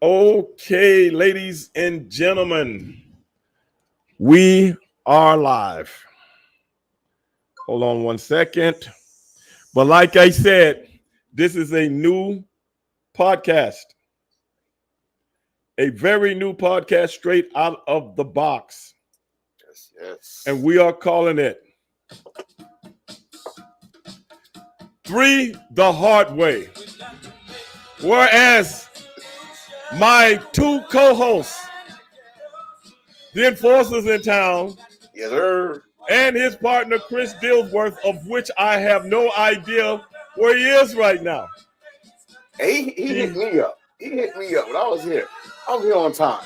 Okay, ladies and gentlemen, we are live. Hold on one second. But like I said, this is a new podcast, a very new podcast straight out of the box. Yes. And we are calling it Three the Hard Way. Whereas my two co-hosts, the enforcers in town, Yes, sir. and his partner Chris Dillsworth, of which I have no idea where he is right now. Hey, he hit me up. He hit me up when I was here. I was here on time.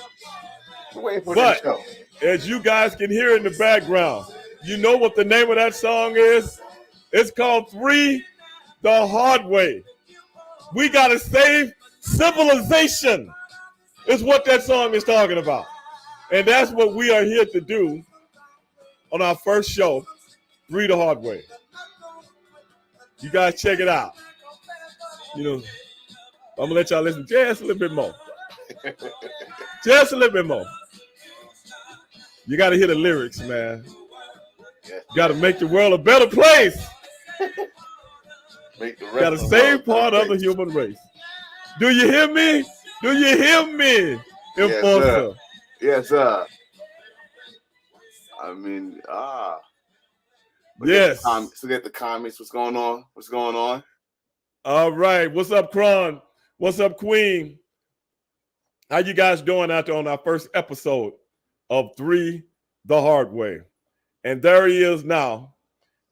We're waiting for the show. As you guys can hear in the background, you know what the name of that song is? It's called Three the Hard Way. We got to save civilization, is what that song is talking about. And that's what we are here to do on our first show, Three the Hard Way. You guys check it out. You know, I'm going to let y'all listen just a little bit more. Just a little bit more. You got to hear the lyrics, man. You got to make the world a better place. Got to save part of the human race. Do you hear me? Do you hear me, Enforcer? Yes, sir. I mean, yes. Forget the comments. What's going on? What's going on? All right. What's up, Kron? What's up, Queen? How you guys doing out there on our first episode of Three the Hard Way? And there he is now,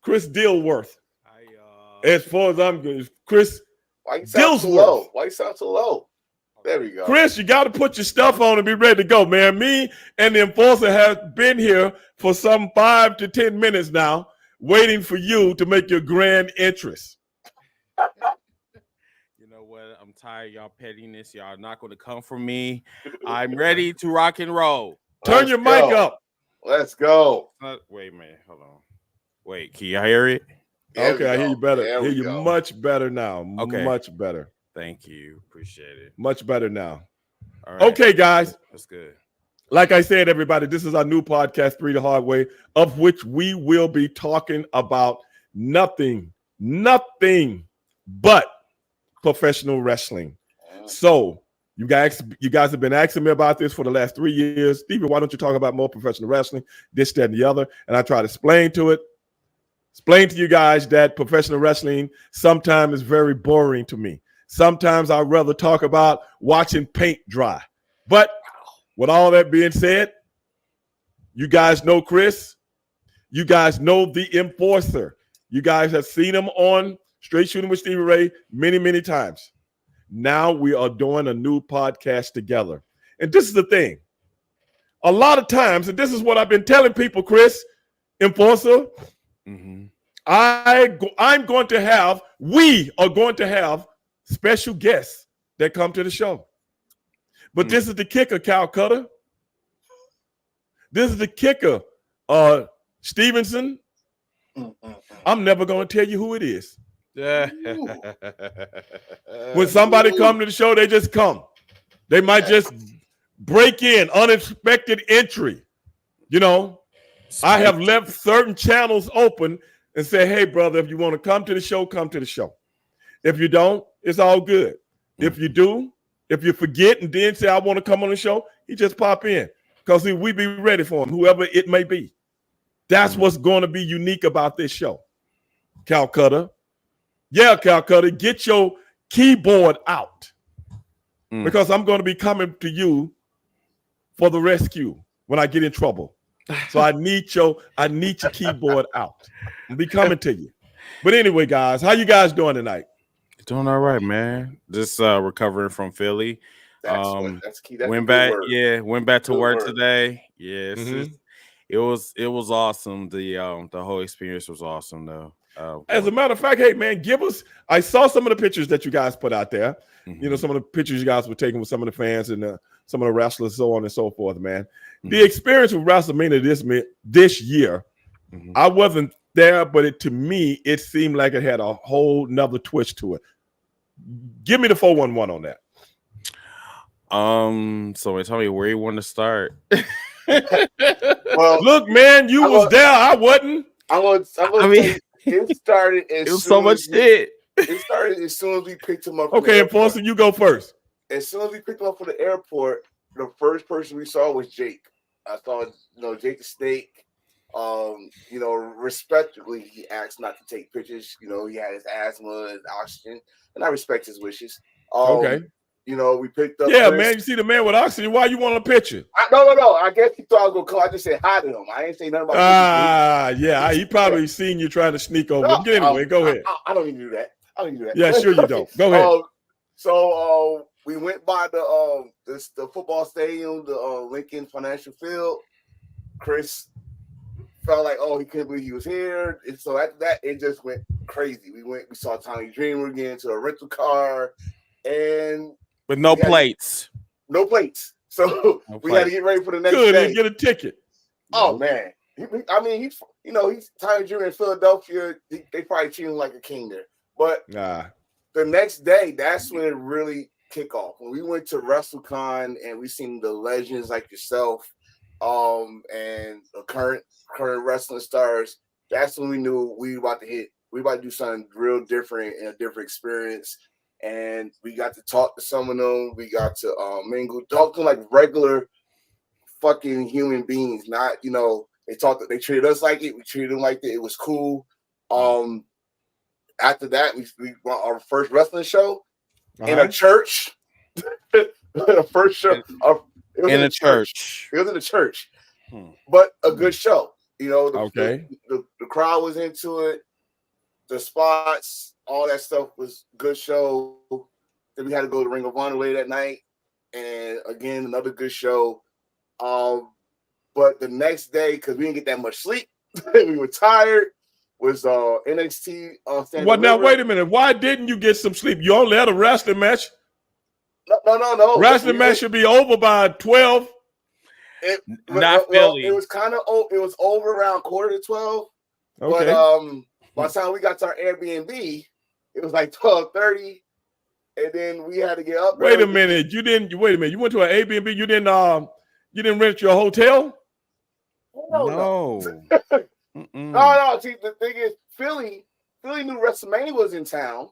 Chris Dillsworth. As far as I'm good, Chris Dillsworth. Why you sound so low? There we go. Chris, you got to put your stuff on and be ready to go, man. Me and the enforcer have been here for some 5 to 10 minutes now, waiting for you to make your grand entrance. You know what? I'm tired of y'all pettiness. Y'all are not going to come for me. I'm ready to rock and roll. Turn your mic up. Let's go. Wait a minute. Hold on. Wait, can you hear it? Okay, I hear you better. I hear you much better now. Okay. Much better. Thank you. Appreciate it. Much better now. All right. Okay, guys. That's good. Like I said, everybody, this is our new podcast, Three the Hard Way, of which we will be talking about nothing but professional wrestling. So you guys have been asking me about this for the last 3 years. Stevie, why don't you talk about more professional wrestling, this, that, and the other? And I try to explain to you guys that professional wrestling sometimes is very boring to me. Sometimes I'd rather talk about watching paint dry. But with all that being said, you guys know Chris. You guys know the Enforcer. You guys have seen him on Straight Shooting with Stevie Ray many, many times. Now we are doing a new podcast together. And this is the thing. A lot of times, and this is what I've been telling people, Chris, Enforcer, we are going to have special guests that come to the show. But this is the kicker, Calcutta. This is the kicker, Stevenson. I'm never going to tell you who it is. When somebody come to the show, they just come. They might just break in, unexpected entry. You know, I have left certain channels open and say, hey, brother, if you want to come to the show, come to the show. If you don't, it's all good. If you do, if you forget and then say, I want to come on the show, you just pop in because we be ready for him, whoever it may be. That's what's going to be unique about this show. Calcutta. Yeah, Calcutta, get your keyboard out because I'm going to be coming to you for the rescue when I get in trouble. So I need your keyboard out. I'll be coming to you. But anyway, guys, how you guys doing tonight? Doing all right, man. Just recovering from Philly. That's key. That's went back to work today. Yes, it was awesome. The whole experience was awesome, though. As a matter of fact, hey man, I saw some of the pictures that you guys put out there. You know, some of the pictures you guys were taking with some of the fans and some of the wrestlers, so on and so forth, man. The experience with WrestleMania this year, I wasn't there, but to me, it seemed like it had a whole nother twist to it. Give me the 411 on that. So tell me where you want to start. Well, look, man, you was there. I wasn't. I'm gonna tell you, it started as It was so much shit. shit. It started as soon as we picked him up. Okay, Enforcer, you go first. As soon as we picked him up from the airport, the first person we saw was Jake. I saw, Jake the Snake. Respectfully, he asked not to take pictures. He had his asthma and oxygen, and I respect his wishes. Okay. We picked up. Yeah, Chris. man, you see the man with oxygen. Why you want a picture? No. I guess he thought I was gonna come. I just said hi to him. I ain't say nothing about. Yeah. He probably seen you trying to sneak over. No, Anyway, go ahead. I don't need to do that. Yeah, sure you don't. Go ahead. So we went by the football stadium, the Lincoln Financial Field. Chris felt like, he couldn't believe he was here. And so after that, it just went crazy. We saw Tommy Dreamer again to a rental car, and with no plates. No plates. So we had to get ready for the next day. Good, get a ticket. Oh man, he's Tommy Dreamer in Philadelphia. They probably treat him like a king there. But the next day, that's when it really kicked off. When we went to WrestleCon and we seen the legends like yourself, and the current wrestling stars, that's when we knew we were about to hit. We were about to do something real different and a different experience. And we got to talk to some of them. We got to mingle, talk to them like regular fucking human beings. Not, they treated us like it. We treated them like it. It was cool. After that, we went our first wrestling show in a church. The first show. It was in a church. It was in a church. But a good show. The crowd was into it. The spots, all that stuff was good show. Then we had to go to Ring of Honor later that night. And again, another good show. But the next day, because we didn't get that much sleep, we were tired, was NXT. Now, wait a minute. Why didn't you get some sleep? You only had a wrestling match. No. Wrestling match should be over by 12. Philly. It was kind of it was over around 11:45. Okay. But by the time we got to our Airbnb, it was like 12:30, and then we had to get up. Wait a minute. You went to an Airbnb. You didn't rent your hotel? No. No. See, the thing is, Philly knew WrestleMania was in town,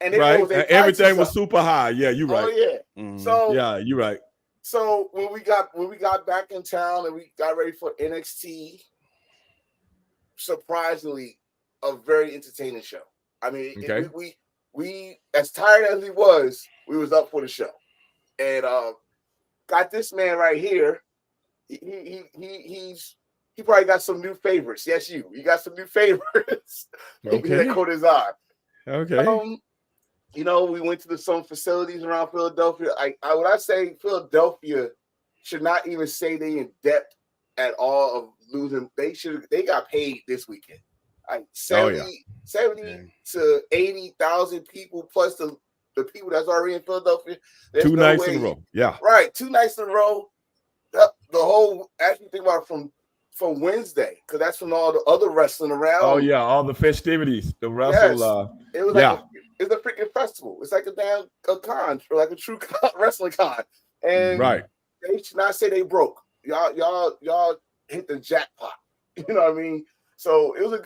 and everything was super high. Yeah, you're right. Oh yeah. Mm-hmm. So yeah, you're right. So when we got back in town and we got ready for NXT, surprisingly, a very entertaining show. I mean, we as tired as we was up for the show, and got this man right here. He probably got some new favorites. Yes, you got some new favorites. Okay. That caught his eye. Okay. We went to some facilities around Philadelphia. When I say Philadelphia should not even say they in depth at all of losing. They got paid this weekend. 70 to 80,000 people plus the people that's already in Philadelphia. There's 2 nights in a row. Yeah. Right. 2 nights in a row. The whole, actually think about it from Wednesday, because that's when all the other wrestling around. Oh yeah, all the festivities, the wrestle. Yes. It was it's a freaking festival. It's like a damn con, or like a true wrestling con. And they should not say they broke. Y'all hit the jackpot. You know what I mean? So it was a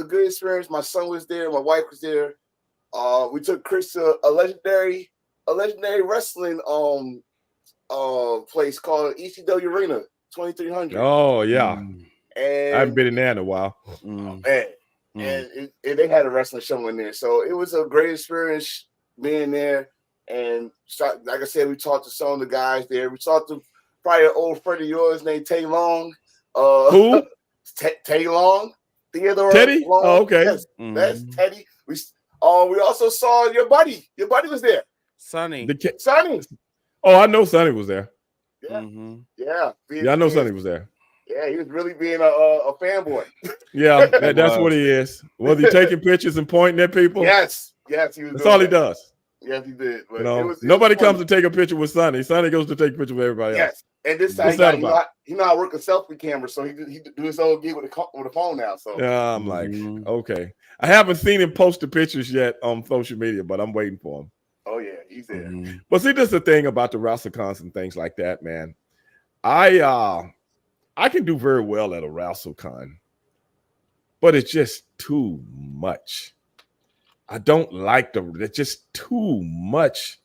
good experience. My son was there, my wife was there. We took Chris to a legendary wrestling place called ECW Arena 2300. Oh yeah. And I haven't been in there in a while. Man. And they had a wrestling show in there. So it was a great experience being there. And like I said, we talked to some of the guys there. We talked to probably an old friend of yours named Tay Long. Who? Tay Long. Theodore Teddy? Long. Oh, okay. Yes, that's Teddy. We also saw your buddy. Your buddy was there. Sonny. Sonny. Oh, I know Sonny was there. Yeah. Mm-hmm. I know Sonny was there. Yeah, he was really being a fanboy. Yeah, that's what he is. Was he taking pictures and pointing at people? Yes, he was. That's all he does. Yes, he did. But nobody comes to take a picture with Sonny. Sonny goes to take a picture with everybody else. Yes, and this time he know how to work a selfie camera, so he do his own gig with a phone now. So yeah, I'm like, okay. I haven't seen him post the pictures yet on social media, but I'm waiting for him. Oh yeah, he's there. Mm-hmm. But see, this is the thing about the WrestleCons and things like that, man. I can do very well at a WrestleCon, but it's just too much. I don't like it's just too much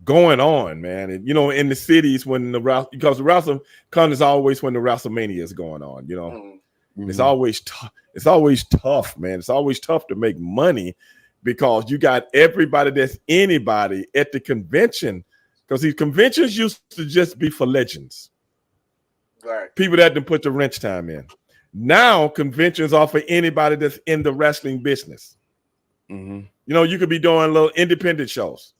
going on, man. And in the cities when because the WrestleCon is always when the WrestleMania is going on, Mm-hmm. It's always tough. It's always tough, man. It's always tough to make money because you got everybody that's anybody at the convention. Because these conventions used to just be for legends. Right. People that didn't put the wrench time in. Now conventions are for anybody that's in the wrestling business. Mm-hmm. You could be doing little independent shows.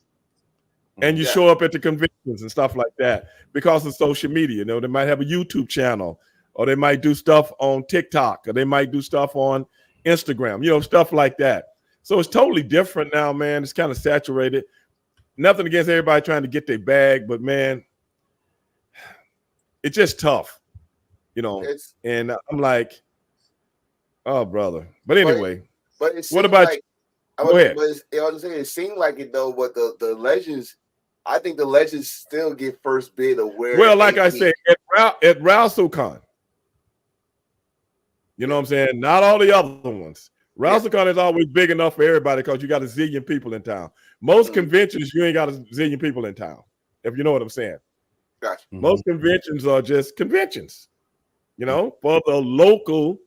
And you show up at the conventions and stuff like that because of social media. They might have a YouTube channel, or they might do stuff on TikTok, or they might do stuff on Instagram, stuff like that. So it's totally different now, man. It's kind of saturated. Nothing against everybody trying to get their bag, but man, it's just tough, and I'm like, oh, brother. But anyway, but it what about like, you? Go ahead. But I was saying it seemed like it though, but the legends, I think the legends still get first bid of where. Well, like I said, at WrestleCon, you know what I'm saying? Not all the other ones. WrestleCon is always big enough for everybody because you got a zillion people in town. Most conventions, you ain't got a zillion people in town, if you know what I'm saying. Gotcha. Most conventions are just conventions, for the local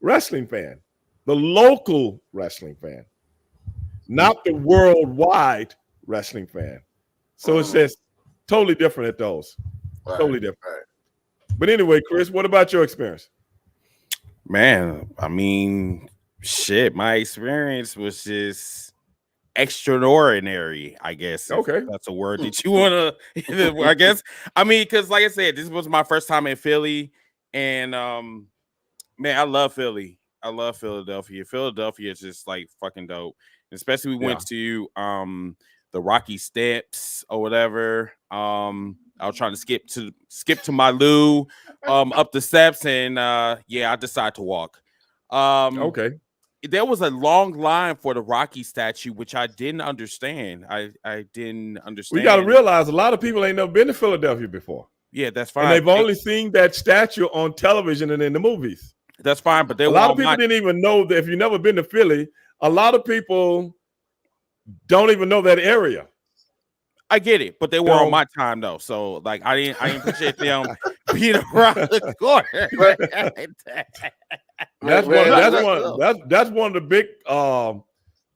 wrestling fan. The local wrestling fan, not the worldwide wrestling fan. So it's just totally different at those. Right. Totally different. Right. But anyway, Chris, what about your experience? Man, I mean, shit, my experience was just extraordinary, I guess. Okay. That's a word that you want to, I guess. I mean, because like I said, this was my first time in Philly. And, man, I love Philly. I love Philadelphia. Philadelphia is just like fucking dope. Especially we went to the Rocky Steps or whatever. I was trying to skip to my loo up the steps, and I decided to walk. Okay. There was a long line for the Rocky statue, which I didn't understand. I didn't understand. We got to realize a lot of people ain't never been to Philadelphia before. Yeah, that's fine. And they've only seen that statue on television and in the movies. That's fine, but a lot of people didn't even know that. If you've never been to Philly, a lot of people don't even know that area. I get it, but they were on my time though, so like I didn't appreciate them being around the corner. That's one of the big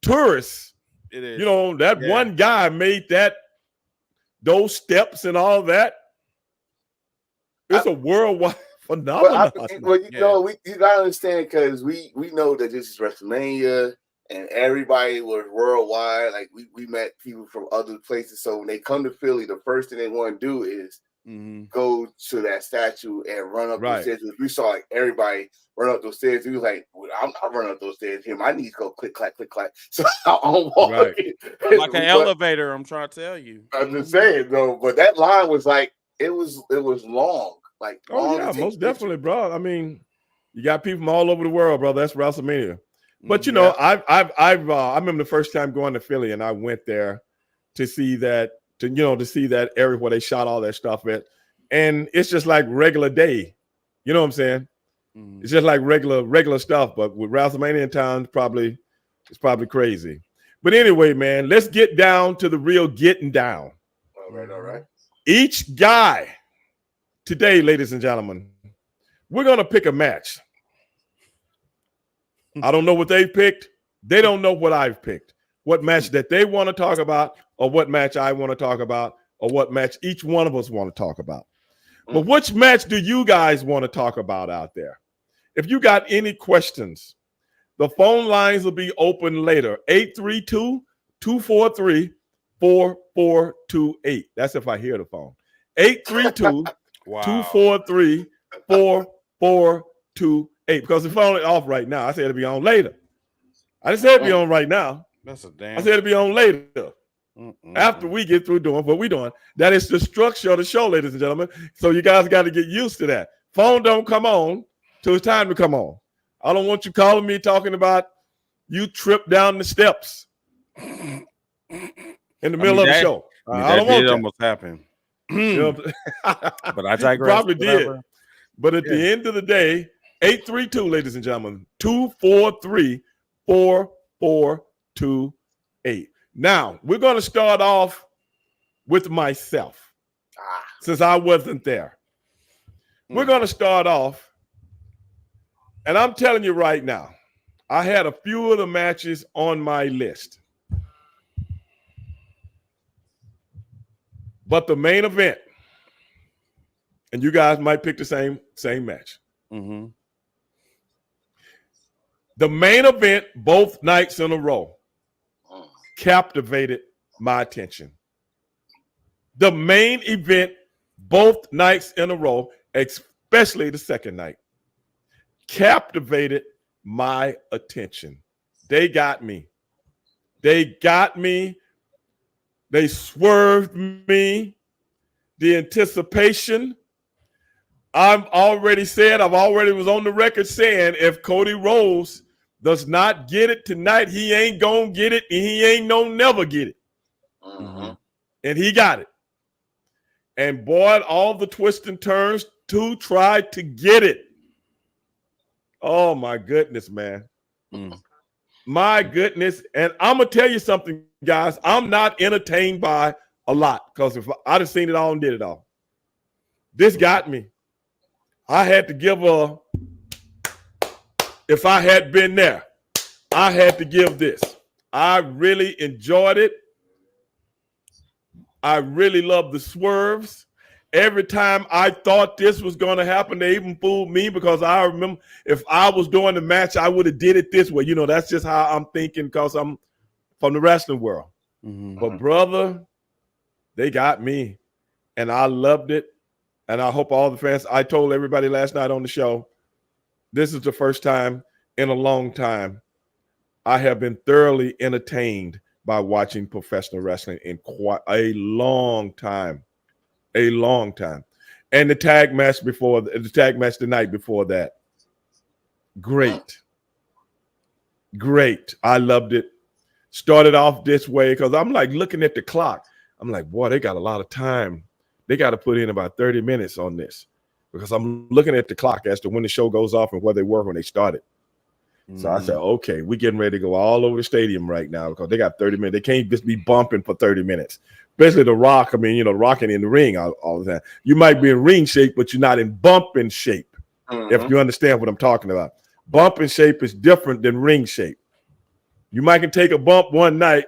tourists. It is. That one guy made those steps and all that. It's a worldwide phenomenon. You gotta understand because we know that this is WrestleMania. And everybody was worldwide. Like we met people from other places. So when they come to Philly, the first thing they want to do is go to that statue and run up those stairs. We saw like everybody run up those stairs. We was like, I'm not running up those stairs here. My knees go click, clack, click, clack. So I'm walking. Like an elevator, I'm trying to tell you. I'm just saying, though. But that line was like, it was long. Like, most definitely, bro. I mean, you got people from all over the world, bro. That's WrestleMania. But I remember the first time going to Philly, and I went there to see that area where they shot all that stuff at, and it's just like regular day. You know what I'm saying? It's just like regular stuff. But with WrestleMania in town, it's probably crazy. But anyway, man, let's get down to the real getting down. All right. Each guy today, ladies and gentlemen, we're gonna pick a match. I don't know what they picked. They don't know what I've picked. What match that they want to talk about, or what match I want to talk about, or what match each one of us want to talk about. But which match do you guys want to talk about out there? If you got any questions, the phone lines will be open later. 832-243-4428. That's if I hear the phone. 832-243-4428. Because the phone is off right now. I said it'll be on later. I didn't say it'll be on right now. That's a damn. I said it'll be on later. After we get through doing what we're doing. That is the structure of the show, ladies and gentlemen. So you guys got to get used to that. Phone don't come on till it's time to come on. I don't want you calling me talking about you tripped down the steps. in the middle of the show. I don't want that. Almost happen. But I digress. Probably did. But at the end of the day, 832, ladies and gentlemen, 243-4428. Now, we're going to start off with myself, since I wasn't there. We're going to start off, and I'm telling you right now, I had a few of the matches on my list. But the main event, and you guys might pick the same match. Mm-hmm. The main event, both nights in a row, captivated my attention. The main event, both nights in a row, especially the second night, captivated my attention. They got me. They got me. They swerved me. The anticipation. I already was on the record saying, if Cody Rhodes does not get it tonight, he ain't gonna get it, and he ain't never get it. Mm-hmm. And he got it. And boy, all the twists and turns to try to get it. Oh my goodness, man. My goodness. And I'm gonna tell you something, guys. I'm not entertained by a lot, because if I'd have seen it all and did it all. This got me. I had to give if I had been there, I had to give this. I really enjoyed it. I really love the swerves. Every time I thought this was going to happen, they even fooled me, because I remember if I was doing the match, I would have did it this way. You know, that's just how I'm thinking, because I'm from the wrestling world. Mm-hmm. But brother, they got me, and I loved it. And I hope all the fans, I told everybody last night on the show, this is the first time in a long time I have been thoroughly entertained by watching professional wrestling in quite a long time. A long time. And the tag match the night before that. Great. I loved it. Started off this way because I'm like looking at the clock. I'm like, boy, they got a lot of time. They got to put in about 30 minutes on this, because I'm looking at the clock as to when the show goes off and where they were when they started. So I said, okay, we're getting ready to go all over the stadium right now, because they got 30 minutes. They can't just be bumping for 30 minutes. Especially The Rock. I mean, rocking in the ring all the time. You might be in ring shape, but you're not in bumping shape, if you understand what I'm talking about. Bumping shape is different than ring shape. You might can take a bump one night,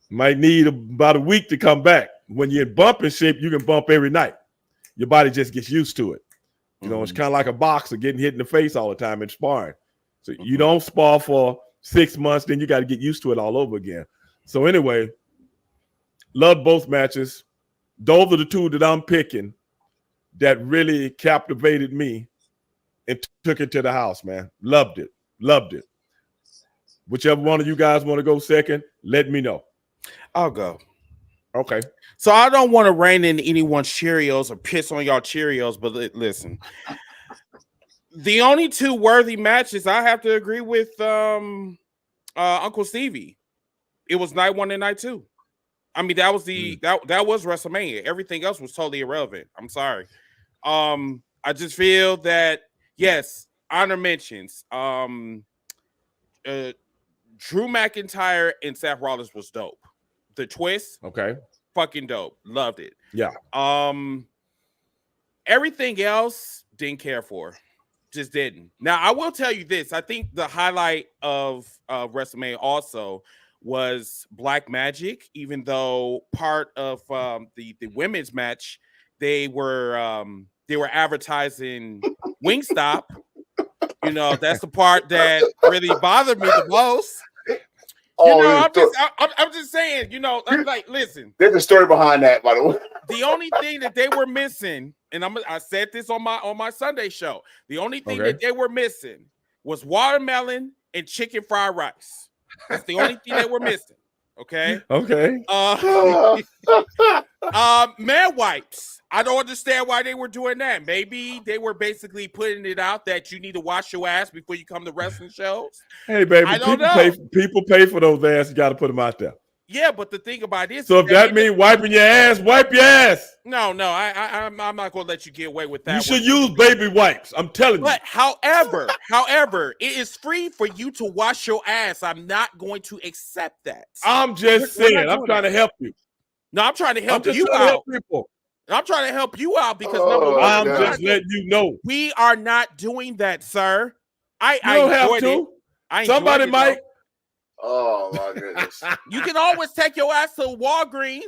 might need about a week to come back. When you're in bumping shape, you can bump every night. Your body just gets used to it. It's kind of like a boxer getting hit in the face all the time in sparring. So you don't spar for 6 months, then you got to get used to it all over again. So anyway, loved both matches. Those are the two that I'm picking that really captivated me and took it to the house, man. Loved it. Whichever one of you guys want to go second, let me know. I'll go. Okay. So I don't want to rain in anyone's Cheerios or piss on y'all Cheerios, but listen. The only two worthy matches, I have to agree with Uncle Stevie. It was night one and night two. I mean, that was that was WrestleMania. Everything else was totally irrelevant. I'm sorry. I just feel that, yes, honor mentions. Drew McIntyre and Seth Rollins was dope. The twist, okay, fucking dope. Loved it. Yeah. Everything else didn't care for. Just didn't. Now, I will tell you this. I think the highlight of WrestleMania also was Black Magic, even though part of the women's match, they were advertising Wingstop. That's the part that really bothered me the most. I'm just saying, like, listen. There's a story behind that, by the way. The only thing that they were missing, and I said this on my Sunday show, the only thing that they were missing was watermelon and chicken fried rice. That's the only thing they were missing. Okay. Okay. Man wipes. I don't understand why they were doing that. Maybe they were basically putting it out that you need to wash your ass before you come to wrestling shows. Hey, baby, I don't know. People pay for those asses. You got to put them out there. Yeah, but the thing about this, so if that means wiping your ass, wipe your ass. No, I'm not going to let you get away with that. You should use baby wipes. I'm telling you. But however, it is free for you to wash your ass. I'm not going to accept that. I'm just saying. I'm trying to help you. No, I'm trying to help you out. I'm trying to help you out because number one, I'm just letting you know we are not doing that, sir. You don't have to. Somebody might. Oh my goodness! You can always take your ass to Walgreens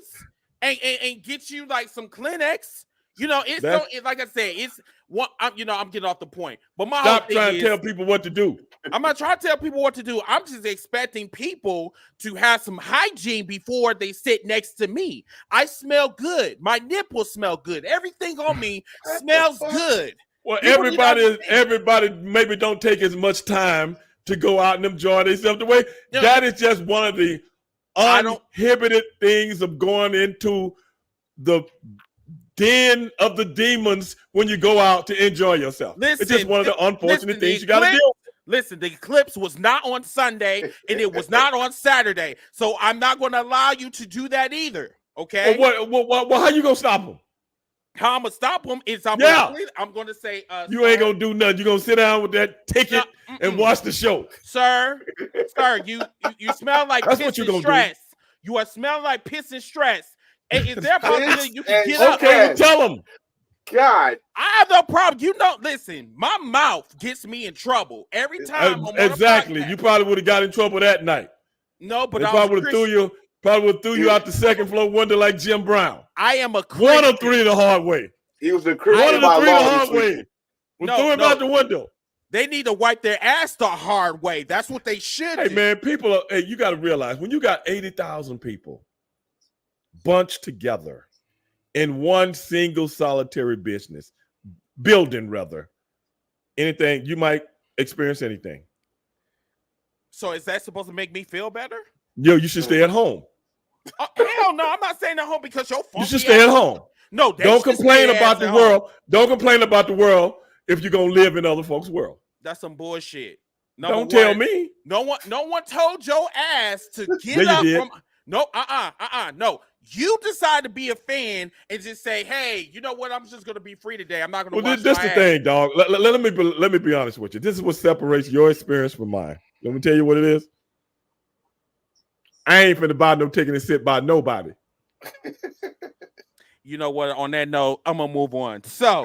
and get you like some Kleenex. You know, it's so, like I said, it's what I'm getting off the point. But my stop trying to tell people what to do. I'm not trying to tell people what to do. I'm just expecting people to have some hygiene before they sit next to me. I smell good. My nipples smell good. Everything on me smells good. Well, everybody maybe don't take as much time to go out and enjoy themselves the way. No, that is just one of the uninhibited things of going into the den of the demons when you go out to enjoy yourself. It's just one of the unfortunate things you got to deal with. Listen, the eclipse was not on Sunday and it was not on Saturday. So I'm not going to allow you to do that either. Okay? Well, how you going to stop them? How I'm going to stop them is I'm going to say... you ain't going to do nothing. You're going to sit down with that ticket and watch the show. Sir, you smell like piss and stress. You are smelling like piss and stress. Is there a possibility you can get up? Okay, well, tell them. God, I have no problem. Listen, my mouth gets me in trouble every time. Exactly. You probably would have got in trouble that night. No, but they probably would have threw you out the second floor window like Jim Brown. I am a Christian. 1 or 3 the hard way. He was a Christian. 1 or 3 the hard way. Threw him out the window. They need to wipe their ass the hard way. That's what they should do. Hey, man, you got to realize when you got 80,000 people bunched together in one single solitary building, anything, you might experience anything. So is that supposed to make me feel better? Yo, you should stay at home. Hell no, I'm not saying at home because you should stay at home. No, don't complain about the world. Don't complain about the world if you're gonna live in other folks' world. That's some bullshit. Don't tell me. No one told your ass to get up from. No, no. You decide to be a fan and just say, "Hey, you know what? I'm just gonna be free today. I'm not gonna." Well, this the thing, dog. Let me be honest with you. This is what separates your experience from mine. Let me tell you what it is. I ain't finna buy no ticket and sit by nobody. You know what? On that note, I'm gonna move on. So,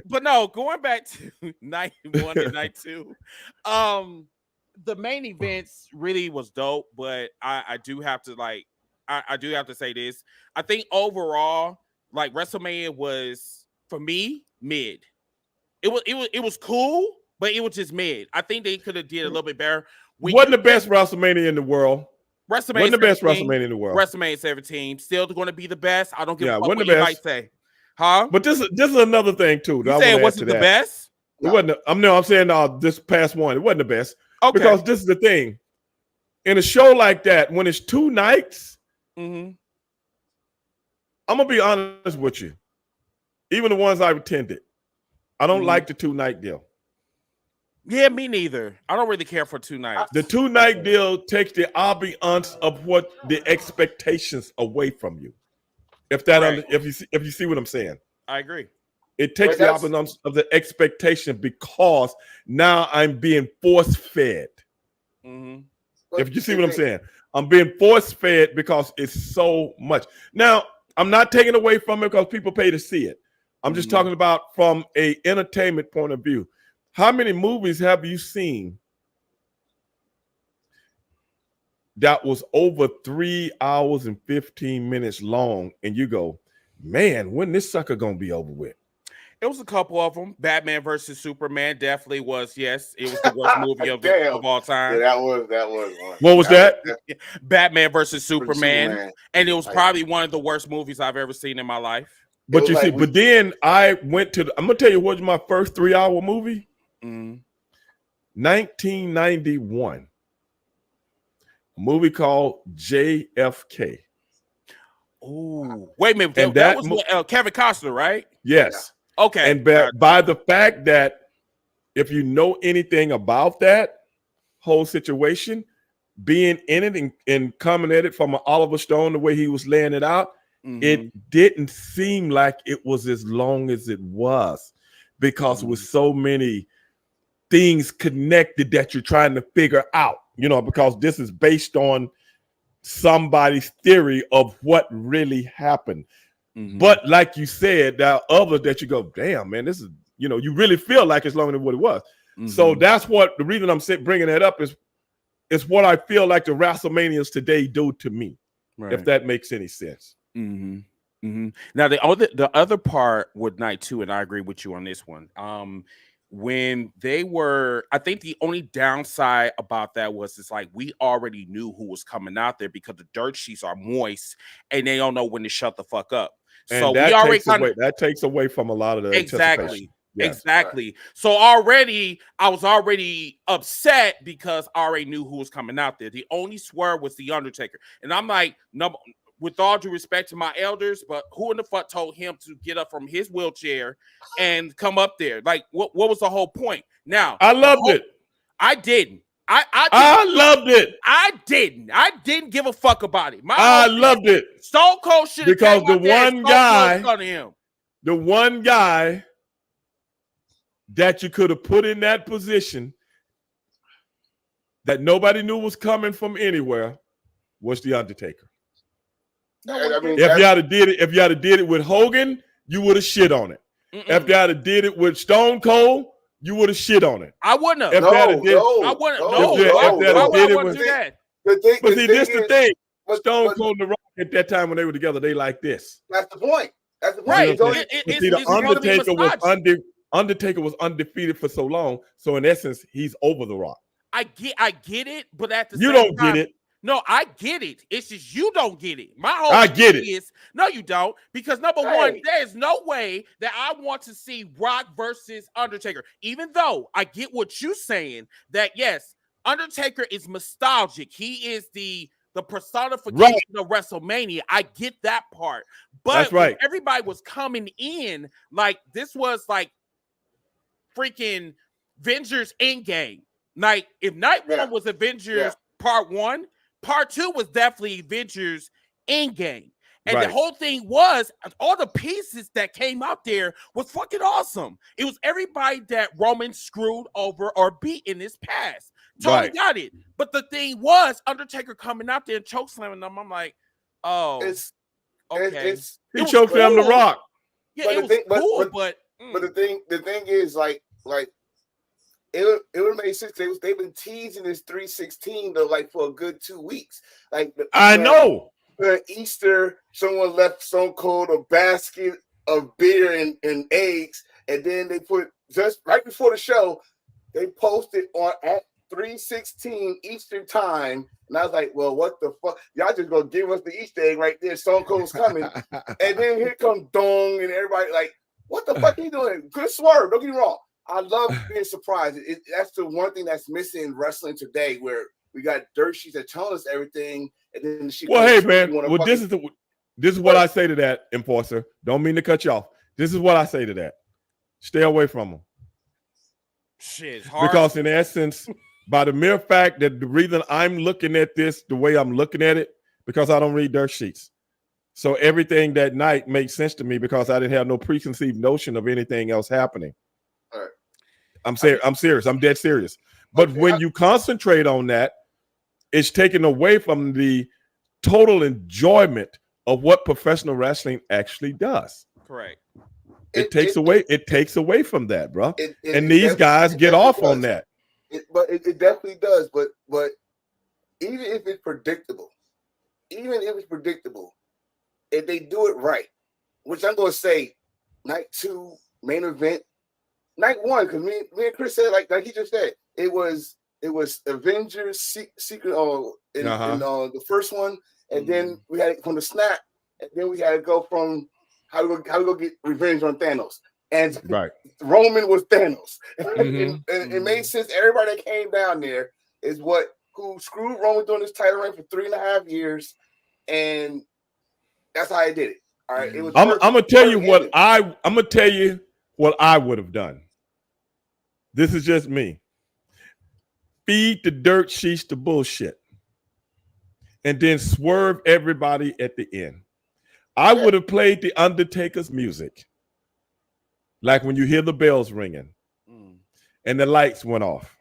but no, going back to night 1 and night 2, the main events really was dope, but I do have to I do have to say this. I think overall, like WrestleMania was for me mid. It was cool, but it was just mid. I think they could have did a little bit better. Wasn't the best WrestleMania in the world. WrestleMania wasn't the best WrestleMania in the world. WrestleMania 17 still going to be the best. I don't give a fuck what you might say, huh? But this is another thing too. You say it wasn't the best? It wasn't. I'm saying this past one, it wasn't the best. Okay. Because this is the thing. In a show like that, when it's 2 nights, I'm gonna be honest with you. Even the ones I've attended, I don't like the 2-night deal. Yeah, me neither. I don't really care for 2 nights. The 2-night deal takes the ambiance of what the expectations away from you. If you see what I'm saying, I agree. It takes the ambiance of the expectation because now I'm being force fed. If you see what I'm saying, I'm being force fed because it's so much. Now I'm not taking away from it because people pay to see it. I'm just talking about from a entertainment point of view. How many movies have you seen that was over 3 hours and 15 minutes long? And you go, man, when this sucker gonna be over with? It was a couple of them. Batman versus Superman definitely was. Yes, it was the worst movie of all time. Yeah, that was one. What was that? Batman versus Superman. And it was probably one of the worst movies I've ever seen in my life. But you see, but then I went to I'm gonna tell you what was my first 3-hour movie. 1991, a movie called JFK. Oh, wait a minute. That was Kevin Costner, right? Yes. Okay. And by the fact that if you know anything about that whole situation, being in it and coming at it from an Oliver Stone, the way he was laying it out, it didn't seem like it was as long as it was, because with so many things connected that you're trying to figure out, because this is based on somebody's theory of what really happened. But like you said, there are others that you go, damn, man, this is, you really feel like it's longer than what it was. So that's what the reason I'm bringing that up is what I feel like the WrestleManias today do to me, if that makes any sense. Now the other part with night 2, and I agree with you on this one. When they were, I think the only downside about that was it's like we already knew who was coming out there because the dirt sheets are moist and they don't know when to shut the fuck up. And so that we already that takes away from a lot of the exactly. Yes. Exactly. So I was already upset because I already knew who was coming out there. The only swerve was the Undertaker, and I'm like, no. With all due respect to my elders, but who in the fuck told him to get up from his wheelchair and come up there? Like, what was the whole point? Now, I loved it. I didn't. I loved it. I didn't give a fuck about it. I loved it. Stone Cold should have because the one guy that you could have put in that position that nobody knew was coming from anywhere was the Undertaker. If you had did it with Hogan, you would have shit on it. If you had did it with Stone Cold, you would have shit on it. I wouldn't have. I wouldn't. Do that. But see, this is the thing. Stone Cold and The Rock at that time when they were together, they like this. That's the point. That's the point. Right. See, the Undertaker was undefeated for so long, so in essence, he's over The Rock. I get it, but at the you same don't time, get it. No, I get it. It's just you don't get it. My whole I get it. is no, you don't, because number one, there is no way that I want to see Rock versus Undertaker. Even though I get what you're saying, that yes, Undertaker is nostalgic. He is the personification of WrestleMania. I get that part, but that's right. Everybody was coming in like this was like freaking Avengers Endgame. Like if night one was Avengers Part 1. Part 2 was definitely Avengers Endgame. And the whole thing was all the pieces that came out there was fucking awesome. It was everybody that Roman screwed over or beat in his past. Totally got it. But the thing was Undertaker coming out there and chokeslamming them. I'm like, oh, okay. He chokeslammed The Rock. Yeah, but the thing is like it would make sense. They've been teasing this 316 though, like for a good 2 weeks. Like I know. Easter, someone left Stone Cold a basket of beer and eggs, and then they put just right before the show, they posted on at 316 Eastern time, and I was like, well, what the fuck? Y'all just gonna give us the Easter egg right there? Stone Cold's coming, and then here comes Dong, and everybody like, what the fuck are you doing? Good swerve. Don't get me wrong. I love being surprised. That's the one thing that's missing in wrestling today, where we got dirt sheets that tell us everything, and then hey man, well this is what I say to that, Enforcer. Don't mean to cut you off. This is what I say to that. Stay away from them. Shit, it's hard. Because in essence, by the mere fact that the reason I'm looking at this the way I'm looking at it, because I don't read dirt sheets. So everything that night made sense to me because I didn't have no preconceived notion of anything else happening. All right. I'm serious. I'm dead serious. But when you concentrate on that, it's taken away from the total enjoyment of what professional wrestling actually does. Correct. It takes away from that, bro. And these guys get off on that. It definitely does. But even if it's predictable, if they do it right, which I'm going to say, night 2 main event, night 1, because me and Chris said like he just said, it was Avengers Secret in the first one, and then we had it from the snap, and then we had to go from how we go get revenge on Thanos, and Roman was Thanos, and it made sense. Everybody that came down there is who screwed Roman during this title reign for 3.5 years, and that's how I did it. All right, it was. I'm gonna tell you what I would have done. This is just me. Feed the dirt sheets to bullshit. And then swerve everybody at the end. I would have played the Undertaker's music. Like when you hear the bells ringing and the lights went off.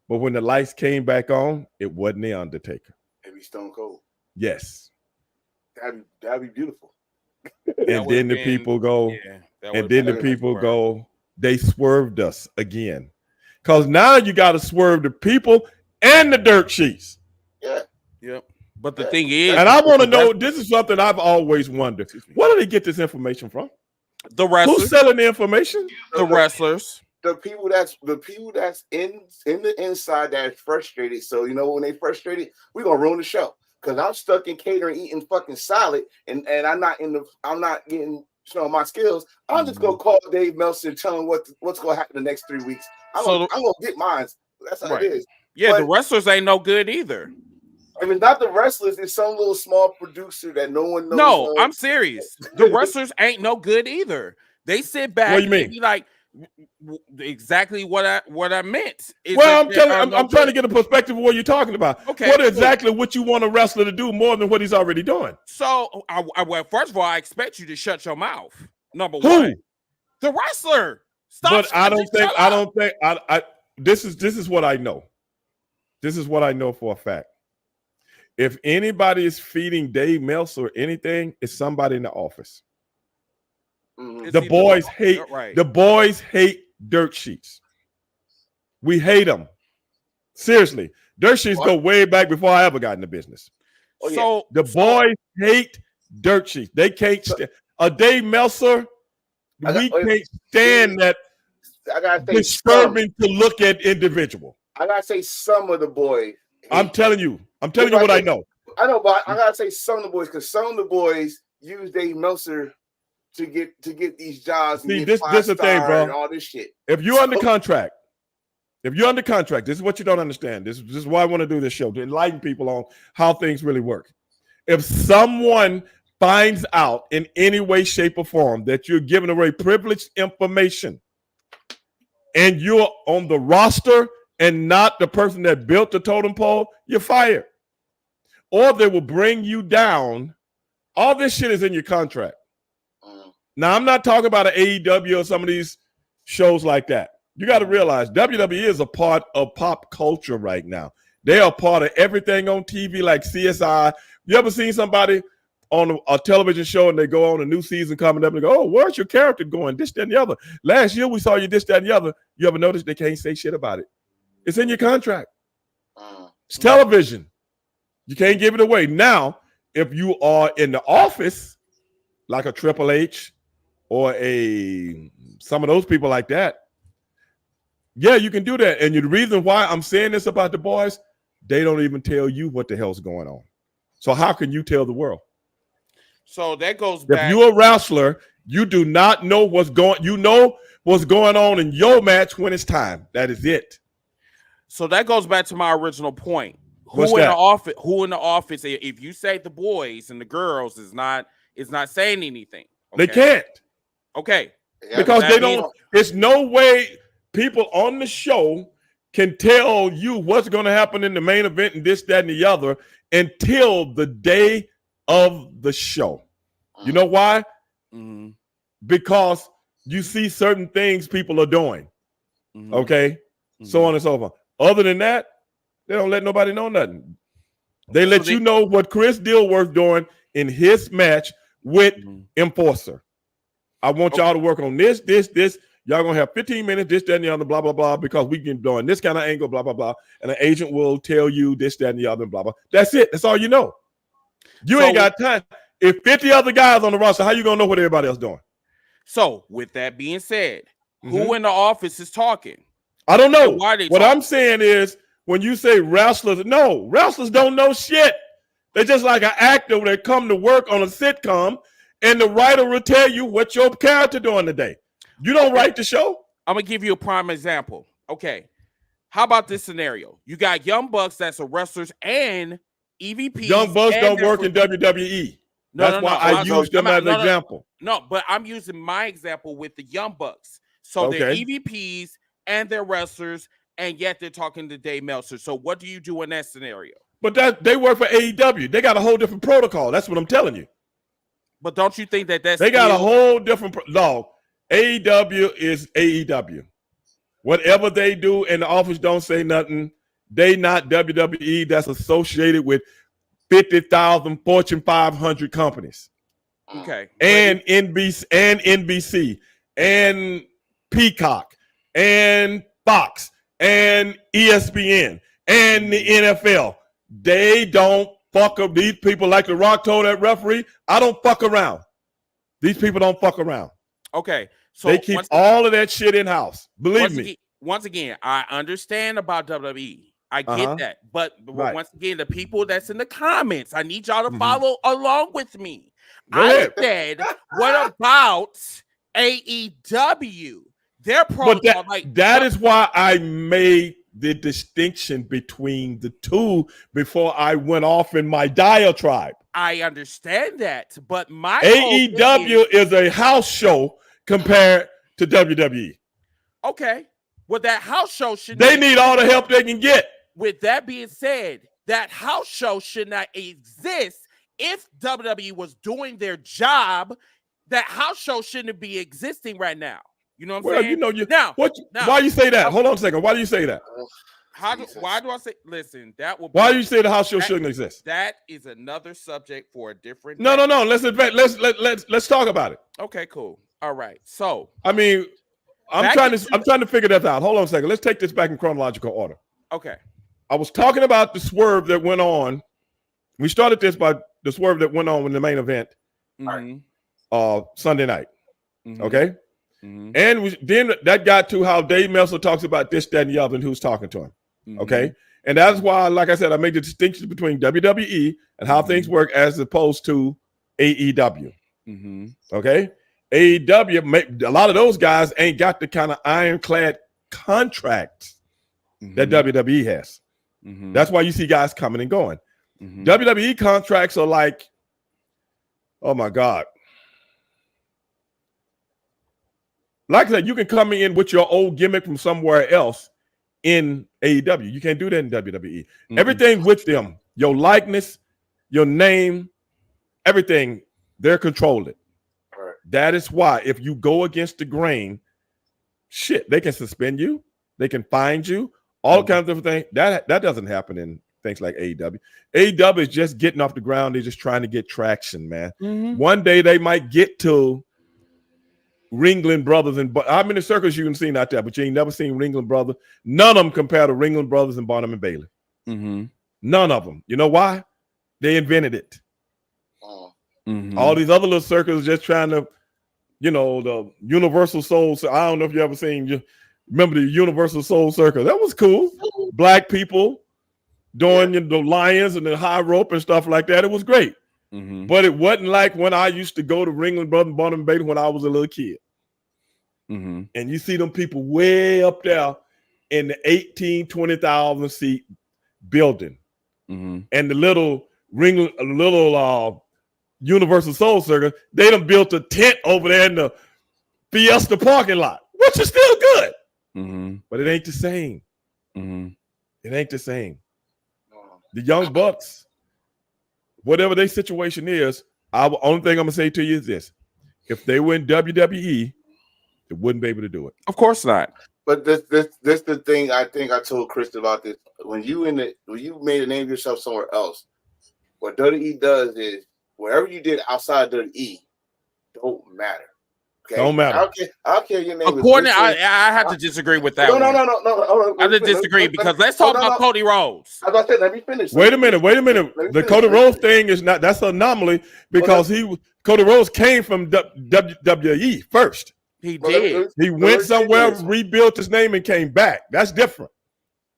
But when the lights came back on, it wasn't the Undertaker. It'd be Stone Cold. Yes. That'd be beautiful. And then the people go, they swerved us again. Because now you got to swerve the people and the dirt sheets. Yeah. Yep. But the thing is, and I want to know, this is something I've always wondered. Where do they get this information from? The wrestlers. Who's selling the information? The wrestlers. The people that's in the inside that's frustrated. So when they frustrated, we're gonna ruin the show. Because I'm stuck in catering, eating fucking salad, and I'm not getting my skills. I'm just gonna call Dave Meltzer and tell him what's gonna happen the next 3 weeks. I'm gonna get mine. That's how it is. Yeah, but the wrestlers ain't no good either. I mean, not the wrestlers. It's some little small producer that no one knows. No, I'm serious. The wrestlers ain't no good either. They sit back and be like, exactly what I meant. I'm trying to get a perspective of what you're talking about. Okay, what you want a wrestler to do more than what he's already doing? So, well, first of all, I expect you to shut your mouth. Number one, the wrestler. Stop. But I don't think. This is what I know. This is what I know for a fact. If anybody is feeding Dave Meltzer anything, it's somebody in the office. Mm-hmm. The boys hate dirt sheets. We hate them. Seriously. Dirt sheets go way back before I ever got in the business. The boys hate dirt sheets. They can't stand a Dave Meltzer. We can't stand that. I gotta say disturbing to look at individual. I gotta say some of the boys. I'm telling you what I know. I know, but I gotta say some of the boys, because some of the boys use Dave Meltzer to get these jobs. See, this is the thing, bro. And all this shit. If you're under contract, this is what you don't understand. This is why I want to do this show, to enlighten people on how things really work. If someone finds out in any way, shape, or form that you're giving away privileged information and you're on the roster and not the person that built the totem pole, you're fired. Or they will bring you down. All this shit is in your contract. Now, I'm not talking about an AEW or some of these shows like that. You got to realize WWE is a part of pop culture right now. They are part of everything on TV like CSI. You ever seen somebody on a television show and they go on a new season coming up and they go, oh, where's your character going? This, that, and the other. Last year we saw you this, that, and the other. You ever notice they can't say shit about it? It's in your contract. It's television. You can't give it away. Now, if you are in the office, like a Triple H or some of those people like that, yeah, you can do that. And the reason why I'm saying this about the boys, they don't even tell you what the hell's going on. So how can you tell the world? So that goes back. If you're a wrestler, you do not know what's going. You know what's going on in your match when it's time. That is it. So that goes back to my original point. Who in the office? If you say the boys and the girls is not saying anything, okay? They can't. Okay, because they don't. There's no way people on the show can tell you what's going to happen in the main event and this, that, and the other until the day of the show. You know why? Mm-hmm. Because you see certain things people are doing. Mm-hmm. Okay, so on and so forth. Other than that, they don't let nobody know nothing. They let you know what Chris Dilworth doing in his match with Enforcer. I want y'all to work on this. Y'all gonna have 15 minutes, this, that, and the other, blah, blah, blah, because we can do this kind of angle, blah, blah, blah. And an agent will tell you this, that, and the other, blah, blah. That's it. That's all you know. You ain't got time. If 50 other guys on the roster, how you gonna know what everybody else doing? So, with that being said, who in the office is talking? I don't know. What I'm saying is, when you say wrestlers, no, wrestlers don't know shit. They're just like an actor that come to work on a sitcom, and the writer will tell you what your character doing today. You don't write the show. I'm gonna give you a prime example. Okay, how about this scenario? You got Young Bucks that's a wrestlers and EVPs. Young Bucks don't work in WWE. That's why I use them as an example. No, but I'm using my example with the Young Bucks. So they're EVPs and their wrestlers, and yet they're talking to Dave Meltzer. So what do you do in that scenario? But that they work for AEW. They got a whole different protocol. That's what I'm telling you. But don't you think that they got a whole different no? AEW is AEW. Whatever they do in the office, don't say nothing. They not WWE. That's associated with 50,000 Fortune 500 companies. Okay. And NBC and Peacock and Fox and ESPN and the NFL. They don't fuck up. These people, like The Rock told that referee, I don't fuck around. These people don't fuck around. Okay. So they keep all of that shit in house. Believe me. Once again, I understand about WWE. I get that. But once again, the people that's in the comments, I need y'all to follow along with me. I said, what about AEW? Their protocol, that is why I made the distinction between the two before I went off in my diatribe. I understand that, but my AEW is a house show compared to WWE. Okay. Well, that house show should they need all the help they can get. With that being said, that house show should not exist. If WWE was doing their job, that house show shouldn't be existing right now. You know what I'm saying? You know, why you say that? Hold on a second. Why do you say that? Why do I say? Listen, that will. Why do you say the house show shouldn't exist? That is another subject for a different. No. Let's talk about it. Okay, cool. All right. So I mean, I'm trying to figure that out. Hold on a second. Let's take this back in chronological order. Okay. I was talking about the swerve that went on. We started this by the swerve that went on in the main event Sunday night. Okay. And then that got to how Dave Meltzer talks about this, that, and the other, and who's talking to him. Okay. And that's why, like I said, I made the distinction between WWE and how things work as opposed to AEW. Okay. AEW, a lot of those guys ain't got the kind of ironclad contracts that WWE has. That's why you see guys coming and going. WWE contracts are like, oh my God. Like I said, you can come in with your old gimmick from somewhere else in AEW. You can't do that in WWE. Everything with them, your likeness, your name, everything, they're controlling it. That is why if you go against the grain, shit, they can suspend you, they can find you, all kinds of things. That doesn't happen in things like AEW. AEW is just getting off the ground. They're just trying to get traction, man. One day they might get to Ringling Brothers, and how many circles you can see out there, but you ain't never seen Ringling Brothers. None of them compare to Ringling Brothers and Barnum and Bailey. None of them. You know why? They invented it. All these other little circles just trying to, the Universal Soul. So I don't know if you ever seen. Remember the Universal Soul Circle? That was cool. Black people doing the lions and the high rope and stuff like that. It was great. But it wasn't like when I used to go to Ringling Brothers and Barnum and Bailey when I was a little kid. And you see them people way up there in the 18, 20,000 seat building. And the little Universal Soul Circle, they done built a tent over there in the Fiesta parking lot, which is still good. But it ain't the same. It ain't the same. The Young Bucks, whatever their situation is, only thing I'm going to say to you is this. If they were in WWE, they wouldn't be able to do it. Of course not. But this the thing I think I told Chris about this. When you made a name of yourself somewhere else, what WWE does is whatever you did outside WWE don't matter. Okay? Don't matter. I don't care your name. According, I have to disagree with that. No. I have to disagree because let's talk about Cody Rhodes. As I said, let me finish. Wait a minute. The Cody Rhodes thing is not. That's an anomaly because Cody Rhodes came from WWE first. He did. He went somewhere, rebuilt his name, and came back. That's different.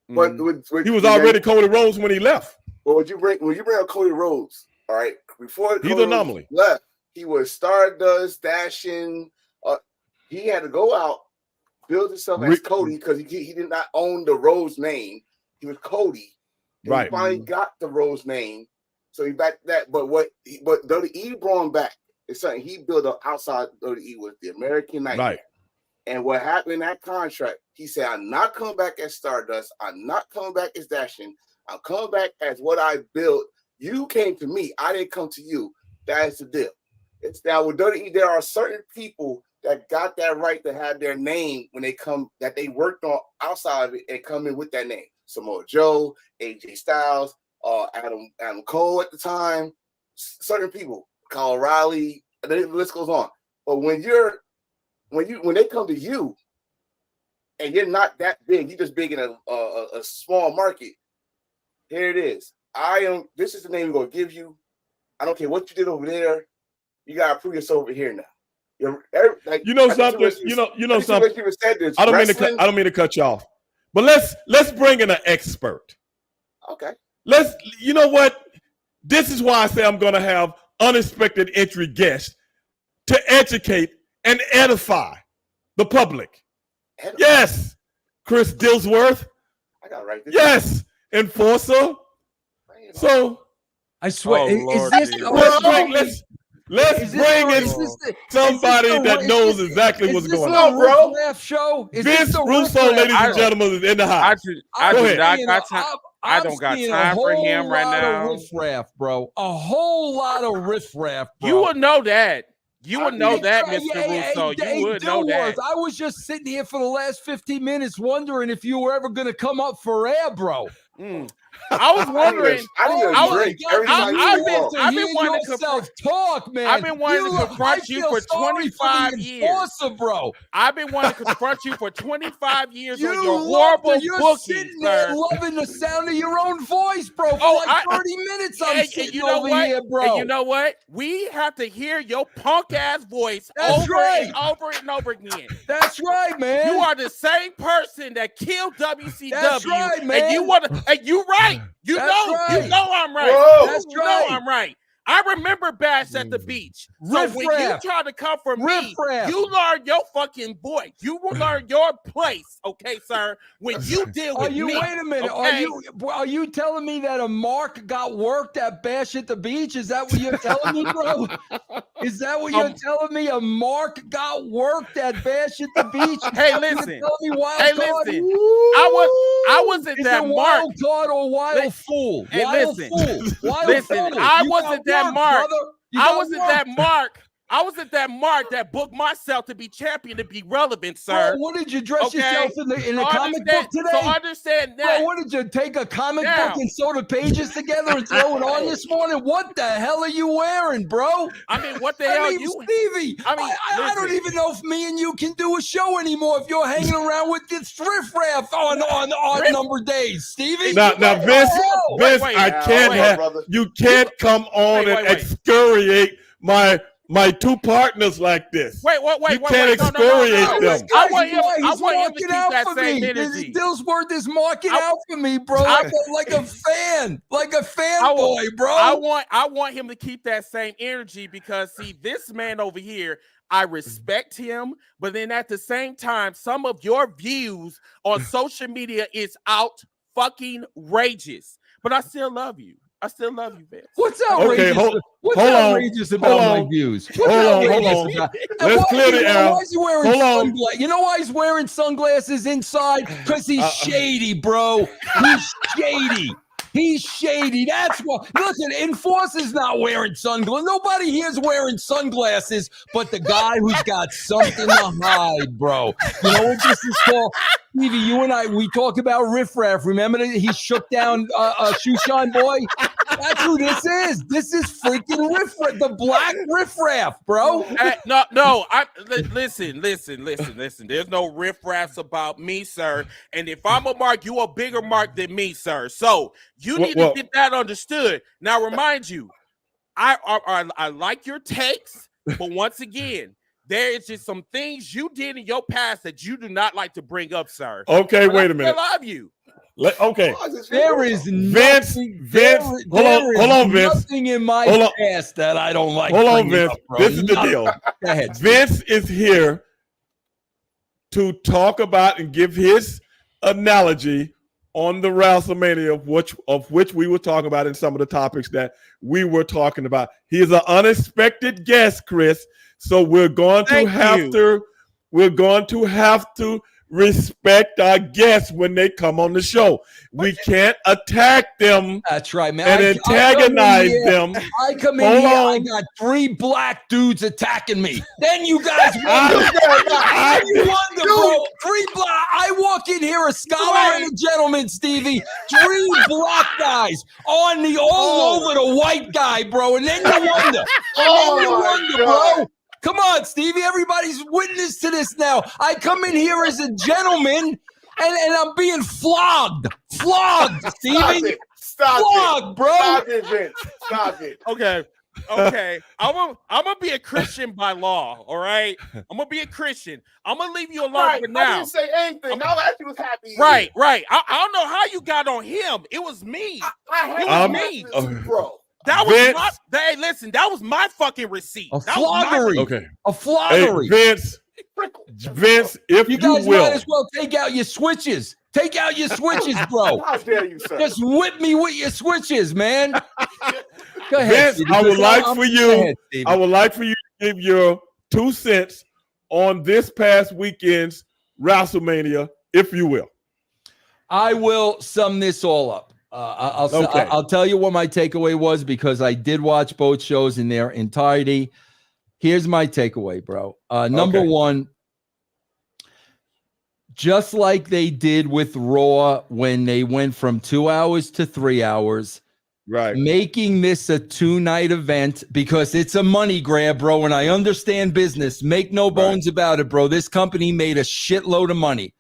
But he was already Cody Rhodes when he left. Well, when you bring up Cody Rhodes, all right, before he's an anomaly. Left, he was Stardust, dashing. He had to go out, build himself as Cody because he did not own the Rhodes name. He was Cody. And he finally got the Rhodes name, so he backed that. But WWE brought him back. It's something he built up outside WWE was the American Nightmare. And what happened in that contract, he said, I'm not coming back as Stardust. I'm not coming back as Dashing. I'm coming back as what I built. You came to me. I didn't come to you. That is the deal. It's now with WWE, there are certain people that got that right to have their name when they come, that they worked on outside of it and come in with that name. Samoa Joe, AJ Styles, Adam Cole at the time, certain people, Kyle O'Reilly, and the list goes on. But when they come to you and you're not that big, you're just big in a small market. Here it is. This is the name we're gonna give you. I don't care what you did over there. You gotta prove yourself over here now. Something. You know something. I don't mean to cut you off, but let's bring in an expert. Okay. You know what? This is why I say I'm gonna have unexpected entry guests to educate and edify the public. Yes, Chris Dillsworth. I got right. Yes, Enforcer. So I swear, let's bring in somebody that knows exactly what's going on, bro. Show? Vince Russo, ladies and gentlemen, is in the house. I don't got time for him right now. Riff-raff, bro. A whole lot of riff-raff, bro. You would know that. You would know that, Mr. Russo. You would know that. I was just sitting here for the last 15 minutes wondering if you were ever going to come up for air, bro. I was wondering. I've been wanting to talk, man. I've been wanting to confront you for 25 years, bro. I've been wanting to confront you for 25 years on your horrible booking, sitting there loving the sound of your own voice, bro. For 30 minutes, I'm sitting over here, bro. And you know what? We have to hear your punk ass voice over and over again. That's right, man. You are the same person that killed WCW. That's right, man. And you right. You know I'm right. Whoa. That's you know I'm right. I remember Bash at the beach. So when you try to come for me, you learn your fucking voice. You will learn your place, okay, sir? When you deal with me. Wait a minute. Okay? Are you telling me that a mark got worked at Bash at the beach? Is that what you're telling me, bro? Is that what you're telling me? A mark got worked at Bash at the beach? Hey, listen. I wasn't that mark. Wild card or wild fool? Hey, listen. Listen. I wasn't that mark. I wasn't that mark that booked myself to be champion to be relevant, sir. Bro, what did you dress yourself in a comic book today? So understand that. Bro, what did you take a comic book and sew the pages together and throw it on this morning? What the hell are you wearing, bro? I mean, what the hell you? Stevie, I don't even know if me and you can do a show anymore if you're hanging around with this riff-raff on odd number days, Stevie. Now, Vince, I can't have you can't come on and excoriate my two partners like this. You can't excoriate them. I want him to keep that same energy. Dillsworth is marking out for me, bro. Like a fanboy, bro. I want him to keep that same energy because see, this man over here, I respect him, but then at the same time, some of your views on social media is out fucking outrageous. But I still love you. I still love you, Vince. What's outrageous? What's outrageous about my views? Hold on. Let's clear the air. Why is he wearing sunglasses? You know why he's wearing sunglasses inside? Because he's shady, bro. He's shady. He's shady. That's why. Listen, Enforcer's not wearing sunglasses. Nobody here's wearing sunglasses but the guy who's got something to hide, bro. You know what this is called? Stevie, you and I, we talk about riffraff. Remember that he shook down Shoeshine Boy? That's who this is. This is freaking riffraff, the black riffraff, bro. No. Listen. There's no riffraffs about me, sir. And if I'm a mark, you a bigger mark than me, sir. So you need to get that understood. Now, remind you, I like your takes, but once again, there is just some things you did in your past that you do not like to bring up, sir. Okay, wait a minute. I love you. Okay. There is Vince. Hold on, Vince. Nothing in my past that I don't like. Hold on, Vince. This is the deal. Go ahead. Vince is here to talk about and give his analogy on the WrestleMania of which we were talking about in some of the topics that we were talking about. He is an unexpected guest, Chris. So we're going to have to we're going to have to respect our guests when they come on the show. We can't attack them. That's right, man. And antagonize them. I come in here, I got 3 black dudes attacking me. Then you guys wonder. You wonder, bro. 3 black. I walk in here, a scholar and a gentleman, Stevie. 3 black guys on the all over the white guy, bro. And then you wonder. Bro. Come on, Stevie. Everybody's witness to this now. I come in here as a gentleman, and I'm being flogged. Flogged, Stevie. Stop it, bro. Stop it, Vince. Stop it. Okay. I'm gonna be a Christian by law. All right. I'm gonna be a Christian. I'm gonna leave you alone for now. I didn't say anything. Now that you was happy. Right. I don't know how you got on him. It was me. It was me, bro. That was hey, listen, that was my fucking receipt. A floggery. A floggery. Hey, Vince, if you guys will. might as well take out your switches. Take out your switches, bro. How dare you, sir? Just whip me with your switches, man. Go ahead, Vince, I would like for you to give your 2 cents on this past weekend's WrestleMania, if you will. I will sum this all up. I'll tell you what my takeaway was, because I did watch both shows in their entirety. Here's my takeaway, bro. Number one, just like they did with Raw when they went from 2 hours to 3 hours, right? Making this a 2-night event because it's a money grab, bro. And I understand business. Make no bones about it, bro. This company made a shitload of money.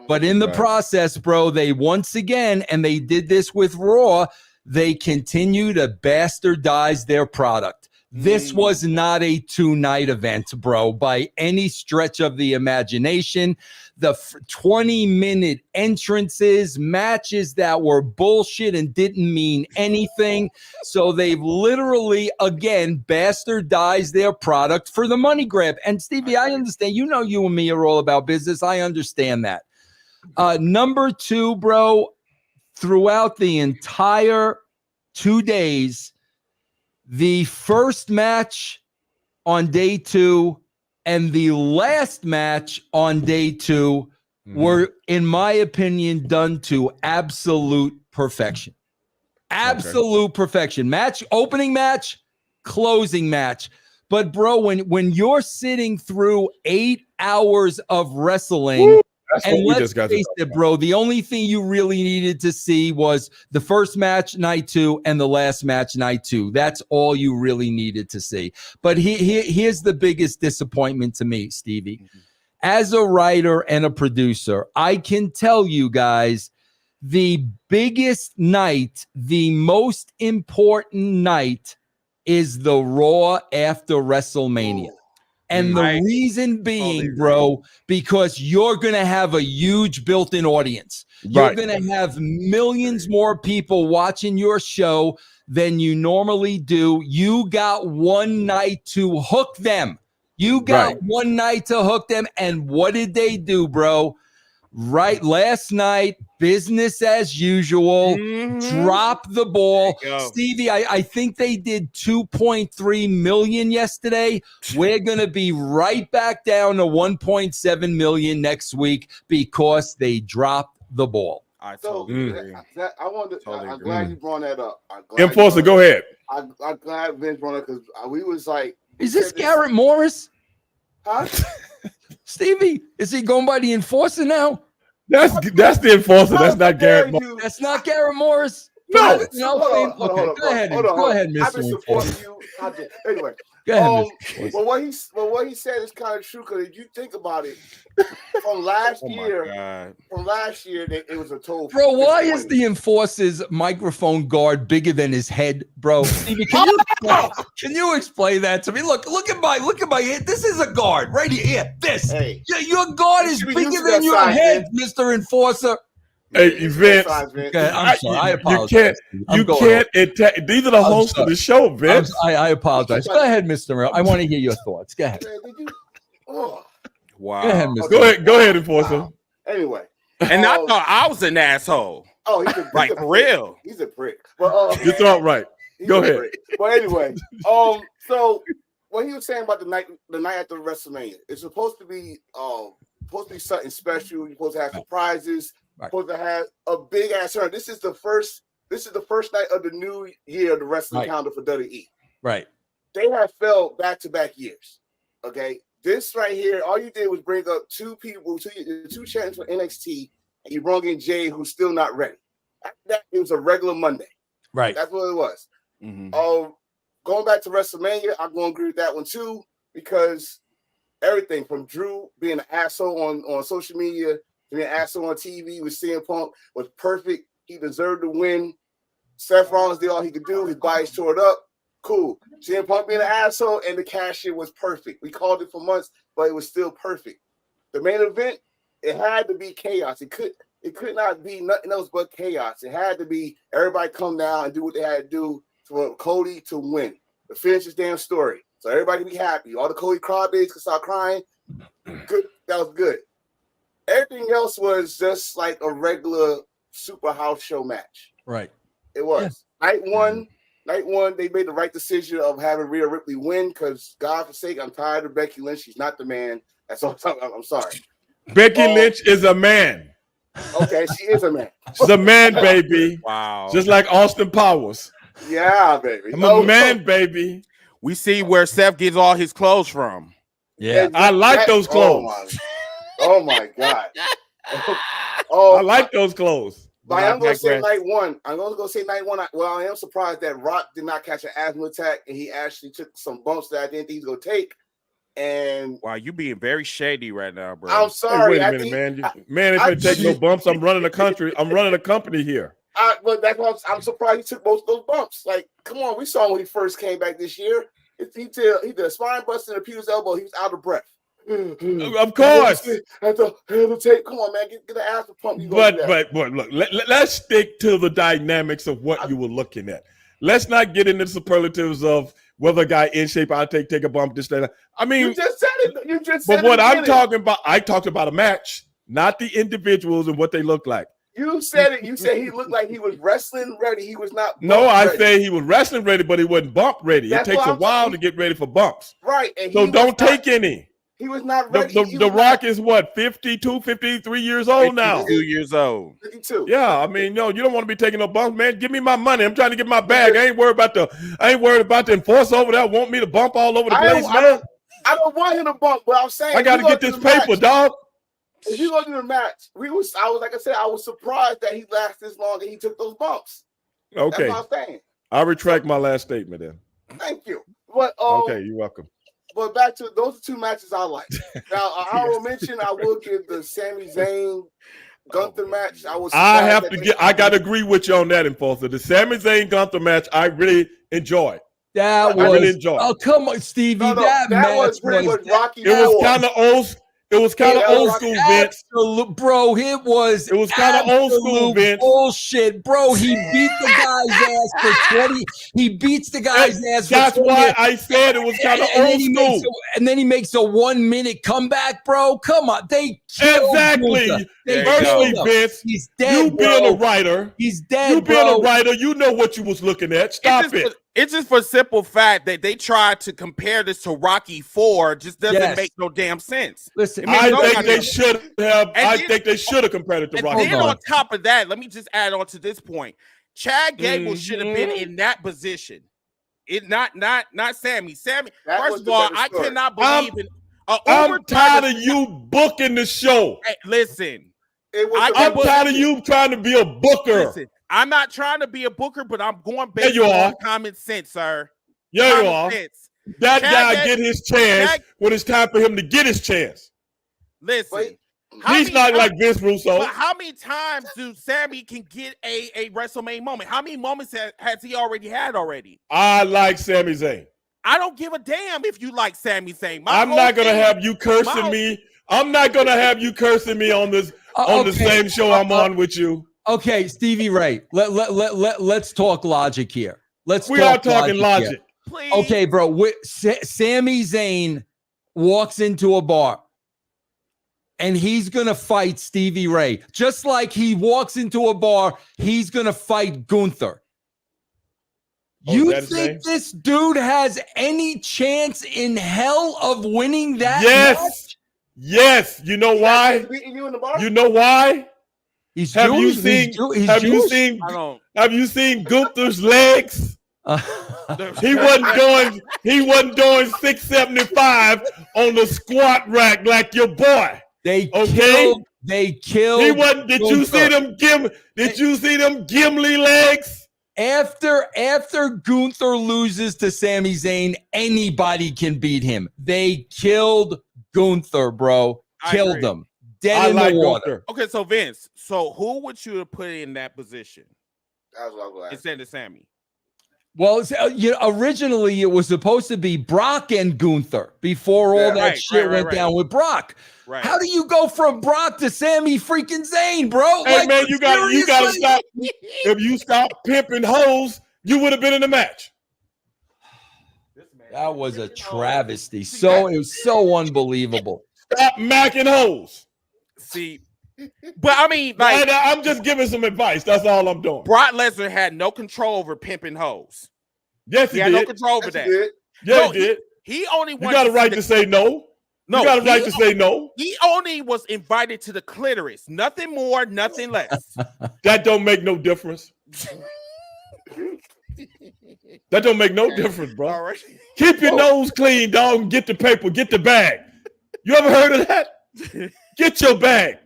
But in the process, bro, they once again, and they did this with Raw, they continue to bastardize their product. This was not a 2-night event, bro, by any stretch of the imagination. The 20-minute entrances, matches that were bullshit and didn't mean anything. So they've literally, again, bastardized their product for the money grab. And Stevie, I understand. You know, you and me are all about business. I understand that. Number 2, bro, throughout the entire 2 days, the first match on day 2 and the last match on day 2 were, in my opinion, done to absolute perfection. Absolute perfection. Match, opening match, closing match. But bro, when you're sitting through 8 hours of wrestling, and let's face it, bro, the only thing you really needed to see was the first match, night 2, and the last match, night 2. That's all you really needed to see. But here's the biggest disappointment to me, Stevie. As a writer and a producer, I can tell you guys the biggest night, the most important night is the Raw after WrestleMania. And the reason being, bro, because you're going to have a huge built-in audience. You're going to have millions more people watching your show than you normally do. You got one night to hook them. One night to hook them. And what did they do, bro? Last night, business as usual, drop the ball. Stevie, I think they did 2.3 million yesterday. We're going to be right back down to 1.7 million next week because they dropped the ball. I wanted. I'm glad you brought that up. Enforcer, go ahead. I'm glad Vince brought it because we was like, is this Garrett Morris? Huh? Stevie, is he going by the Enforcer now? That's the Enforcer. That's not Garrett Morris. That's not Garrett Morris. No. Okay, go ahead, Mr. I've been supporting you. Anyway, go ahead. But what he said is kind of true because if you think about it, from last year, it was a total. Bro, why is the Enforcer's microphone guard bigger than his head, bro? Stevie, can you explain that to me? Look at my head. This is a guard right here. This. Hey, your guard is bigger than your head, Mr. Enforcer. Hey, Vince. I'm sorry. I apologize. You can't attack. These are the hosts of the show, Vince. I apologize. Go ahead, Mr. Merrill. I want to hear your thoughts. Go ahead. Wow. Go ahead, Mr. Go ahead, Enforcer. Wow. Anyway. And I thought I was an asshole. Oh, he's a like for real. He's a prick. But you thought right. Go ahead. But anyway, so what he was saying about the night after WrestleMania. It's supposed to be something special. You're supposed to have surprises. Right. Supposed to have a big ass turn. This is the first night of the new year of the wrestling calendar for WWE. Right. They have failed back-to-back years. Okay. This right here, all you did was bring up two champions for NXT, and you brought in Jay, who's still not ready. It was a regular Monday. Right. That's what it was. Mm-hmm. Going back to WrestleMania, I'm going to agree with that one too, because everything from Drew being an asshole on social media to being an asshole on TV with CM Punk was perfect. He deserved to win. Seth Rollins did all he could do. His body's tore it up. Cool. CM Punk being an asshole and the cash in was perfect. We called it for months, but it was still perfect. The main event, it had to be chaos. It could not be nothing else but chaos. It had to be everybody come down and do what they had to do for Cody to win. To finish this damn story. So everybody be happy. All the Cody crybabies can start crying. Good. That was good. Everything else was just like a regular super house show match. Right. It was. Yeah. Night one, they made the right decision of having Rhea Ripley win because, God forsake, I'm tired of Becky Lynch. She's not the man. That's all. I'm sorry. Becky Lynch is a man. Okay, she is a man. She's a man, baby. Wow. Just like Austin Powers. Yeah, baby. I'm a man, baby. We see where Seth gets all his clothes from. Yeah. I like those clothes. Oh my God. I like those clothes. But I'm going to say night one. I am surprised that Rock did not catch an asthma attack and he actually took some bumps that I didn't think he was going to take. And wow, you being very shady right now, bro. I'm sorry. Hey, wait a minute, man. If it take no bumps, I'm running a country. I'm running a company here. But that's why I'm surprised he took most of those bumps. Like, come on, we saw when he first came back this year. He did a spine bust in the Peter's elbow. He was out of breath. Of course. Come on, man. Get the ass pump. But look, let's stick to the dynamics of what you were looking at. Let's not get into the superlatives of whether a guy in shape, I'll take a bump, this, that. I mean, you just said it. You just said but what I'm talking about, I talked about a match, not the individuals and what they look like. You said it. You said he looked like he was wrestling ready. He was not. No, I say he was wrestling ready, but he wasn't bump ready. That's it takes a while to get ready for bumps. Right. And so don't take any. He was not ready. The Rock is what, 52, 53 years old now? 52 years old. 52. Yeah, I mean, no, you don't want to be taking no bumps, man. Give me my money. I'm trying to get my bag. I ain't worried about the enforcer over there want me to bump all over the place, man. I don't want him to bump, but I'm saying I got to get this paper, dog. If you go to the match, I was surprised that he lasted this long and he took those bumps. Okay. That's what I'm saying. I'll retract my last statement then. Thank you. But okay, you're welcome. But back to those two matches I like. Now, I will mention I will give the Sami Zayn Gunther match. I got to agree with you on that, Enforcer. The Sami Zayn Gunther match, I really enjoyed. I really enjoyed. Oh, come on, Stevie. That match was Rocky. It was kind of old. It was kind of old school, Vince. Bro, it was kind of old school, Vince. Bullshit, bro. He beat the guy's ass for 20. He beats the guy's ass for 20. That's why I said it was kind of old school. And then he makes a 1 minute comeback, bro. Come on. They exactly. Firstly, Vince, he's dead, you being a writer. He's dead, you being a writer, you know what you was looking at. Stop it. It's just for simple fact that they tried to compare this to Rocky IV. Just doesn't make no damn sense. Listen, I think they should have. I think they should have compared it to Rocky. And then on top of that, let me just add on to this point. Chad Gable should have been in that position. It not Sammy. Sammy. First of all, I cannot believe in. I'm tired of you booking the show. Hey, listen, I'm tired of you trying to be a booker. Listen, I'm not trying to be a booker, but I'm going based on common sense, sir. Yeah, you are. That guy get his chance when it's time for him to get his chance. Listen, he's not like Vince Russo. But how many times do Sammy can get a WrestleMania moment? How many moments has he already had already? I like Sami Zayn. I don't give a damn if you like Sami Zayn. I'm not gonna have you cursing me. I'm not gonna have you cursing me on this the same show I'm on with you. Okay, Stevie Ray. Let's talk logic here. We are talking logic. Please. Okay, bro. Sami Zayn walks into a bar and he's gonna fight Stevie Ray, just like he walks into a bar. He's gonna fight Gunther. You think this dude has any chance in hell of winning that match? Yes. You know why? You know why? He's have Jewish. Have you seen Gunther's legs? He wasn't doing 675 on the squat rack like your boy. They killed. He wasn't. Did you see them? Did you see them Gimli legs? After Gunther loses to Sami Zayn, anybody can beat him. They killed Gunther, bro. Killed him. Dead in the water. Gunther. Okay, so Vince, who would you have put in that position? That's what I'm glad. Instead of Sammy. Well, originally it was supposed to be Brock and Gunther before all that shit went down with Brock. Right. How do you go from Brock to Sami freaking Zayn, bro? Hey, man, you gotta stop. If you stop pimping hoes, you would have been in the match. That was a travesty. It was so unbelievable. Stop macking hoes. See, but I mean, like, I'm just giving some advice. That's all I'm doing. Brock Lesnar had no control over pimping hoes. Yes, he had did. No control over that. Yeah, he did. He only you got a right to say no. No, you got a right to say no. He only was invited to the clitoris. Nothing more, nothing less. That don't make no difference. That don't make no difference, bro. All right. Keep your nose clean, dog, and get the paper, get the bag. You ever heard of that? Get your bag.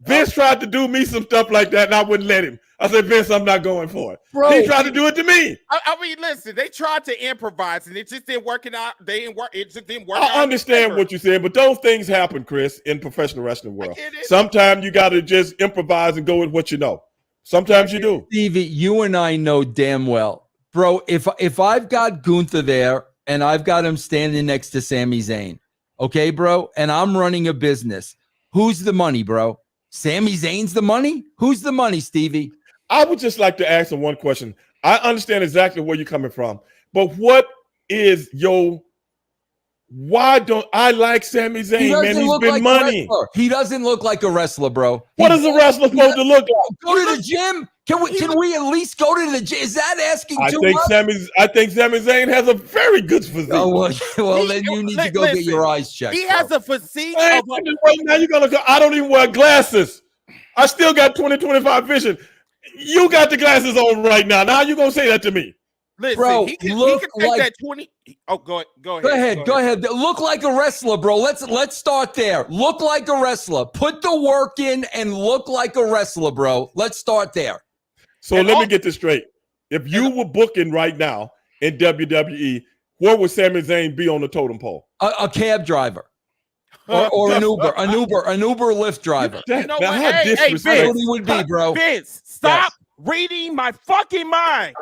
Vince tried to do me some stuff like that, and I wouldn't let him. I said, Vince, I'm not going for it. Bro, he tried to do it to me. I mean, listen, they tried to improvise, and it just didn't work out. It just didn't work out. I understand what you're saying, but those things happen, Chris, in professional wrestling world. Sometimes you got to just improvise and go with what you know. Sometimes you do. Stevie, you and I know damn well. Bro, if I've got Gunther there and I've got him standing next to Sami Zayn, okay, bro, and I'm running a business, who's the money, bro? Sami Zayn's the money? Who's the money, Stevie? I would just like to ask him one question. I understand exactly where you're coming from, but what is why don't I like Sami Zayn, man? He's been money. He doesn't look like a wrestler, bro. What is a wrestler supposed to look like? Go to the gym. Can we at least go to the gym? Is that asking too much? I think Sami Zayn has a very good physique. Oh, well, then you need to go get your eyes checked. He has a physique. Now you're gonna go. I don't even wear glasses. I still got 20/25 vision. You got the glasses on right now. Now you gonna say that to me? Listen, bro, he can take that 20. Oh, go ahead. Go ahead. Look like a wrestler, bro. Let's start there. Look like a wrestler. Put the work in and look like a wrestler, bro. Let's start there. So let me get this straight. If you were booking right now in WWE, where would Sami Zayn be on the totem pole? A cab driver. Or an Uber Lyft driver. You know what? Hey, Vince, that's what he would be, bro. Vince, stop reading my fucking mind.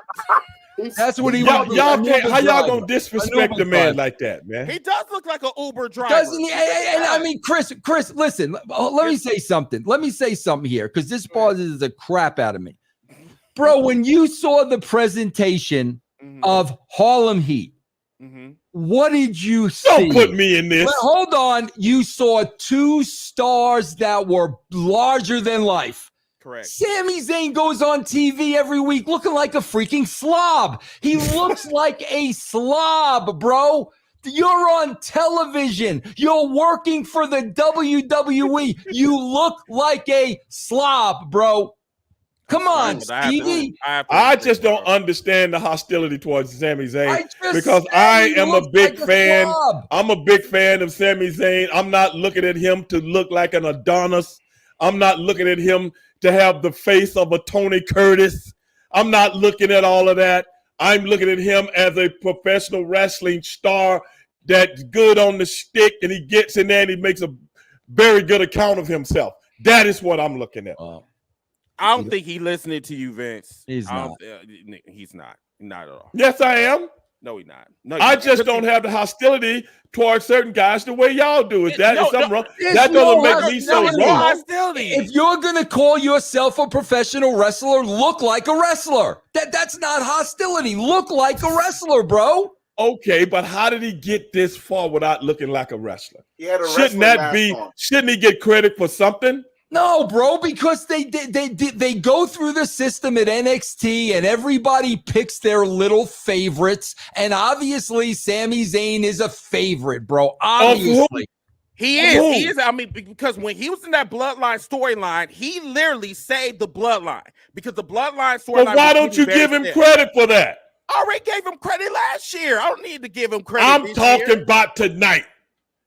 That's what he would be. How y'all gonna disrespect the man like that, man? He does look like an Uber driver. Doesn't he? And I mean, Chris, listen. Let me say something. Let me say something here, because this bothers the crap out of me, bro. When you saw the presentation of Harlem Heat, what did you see? Don't put me in this. But hold on. You saw two stars that were larger than life. Correct. Sami Zayn goes on TV every week looking like a freaking slob. He looks like a slob, bro. You're on television. You're working for the WWE. You look like a slob, bro. Come on, Stevie. I just don't understand the hostility towards Sami Zayn because I am a big fan. I'm a big fan of Sami Zayn. I'm not looking at him to look like an Adonis. I'm not looking at him to have the face of a Tony Curtis. I'm not looking at all of that. I'm looking at him as a professional wrestling star that's good on the stick, and he gets in there and he makes a very good account of himself. That is what I'm looking at. I don't think he's listening to you, Vince. He's not. He's not. Not at all. Yes, I am. No, he's not. No, I just don't have the hostility towards certain guys the way y'all do. Is that something wrong? That doesn't make me so wrong. Hostility. If you're gonna call yourself a professional wrestler, look like a wrestler. That's not hostility. Look like a wrestler, bro. Okay, but how did he get this far without looking like a wrestler? He had a Shouldn't that be? Shouldn't he get credit for something? No, bro, because they go through the system at NXT and everybody picks their little favorites. And obviously, Sami Zayn is a favorite, bro. Obviously. He is. I mean, because when he was in that Bloodline storyline, he literally saved the Bloodline because the Bloodline storyline. But why don't you give him credit for that? I already gave him credit last year. I don't need to give him credit. I'm talking about tonight.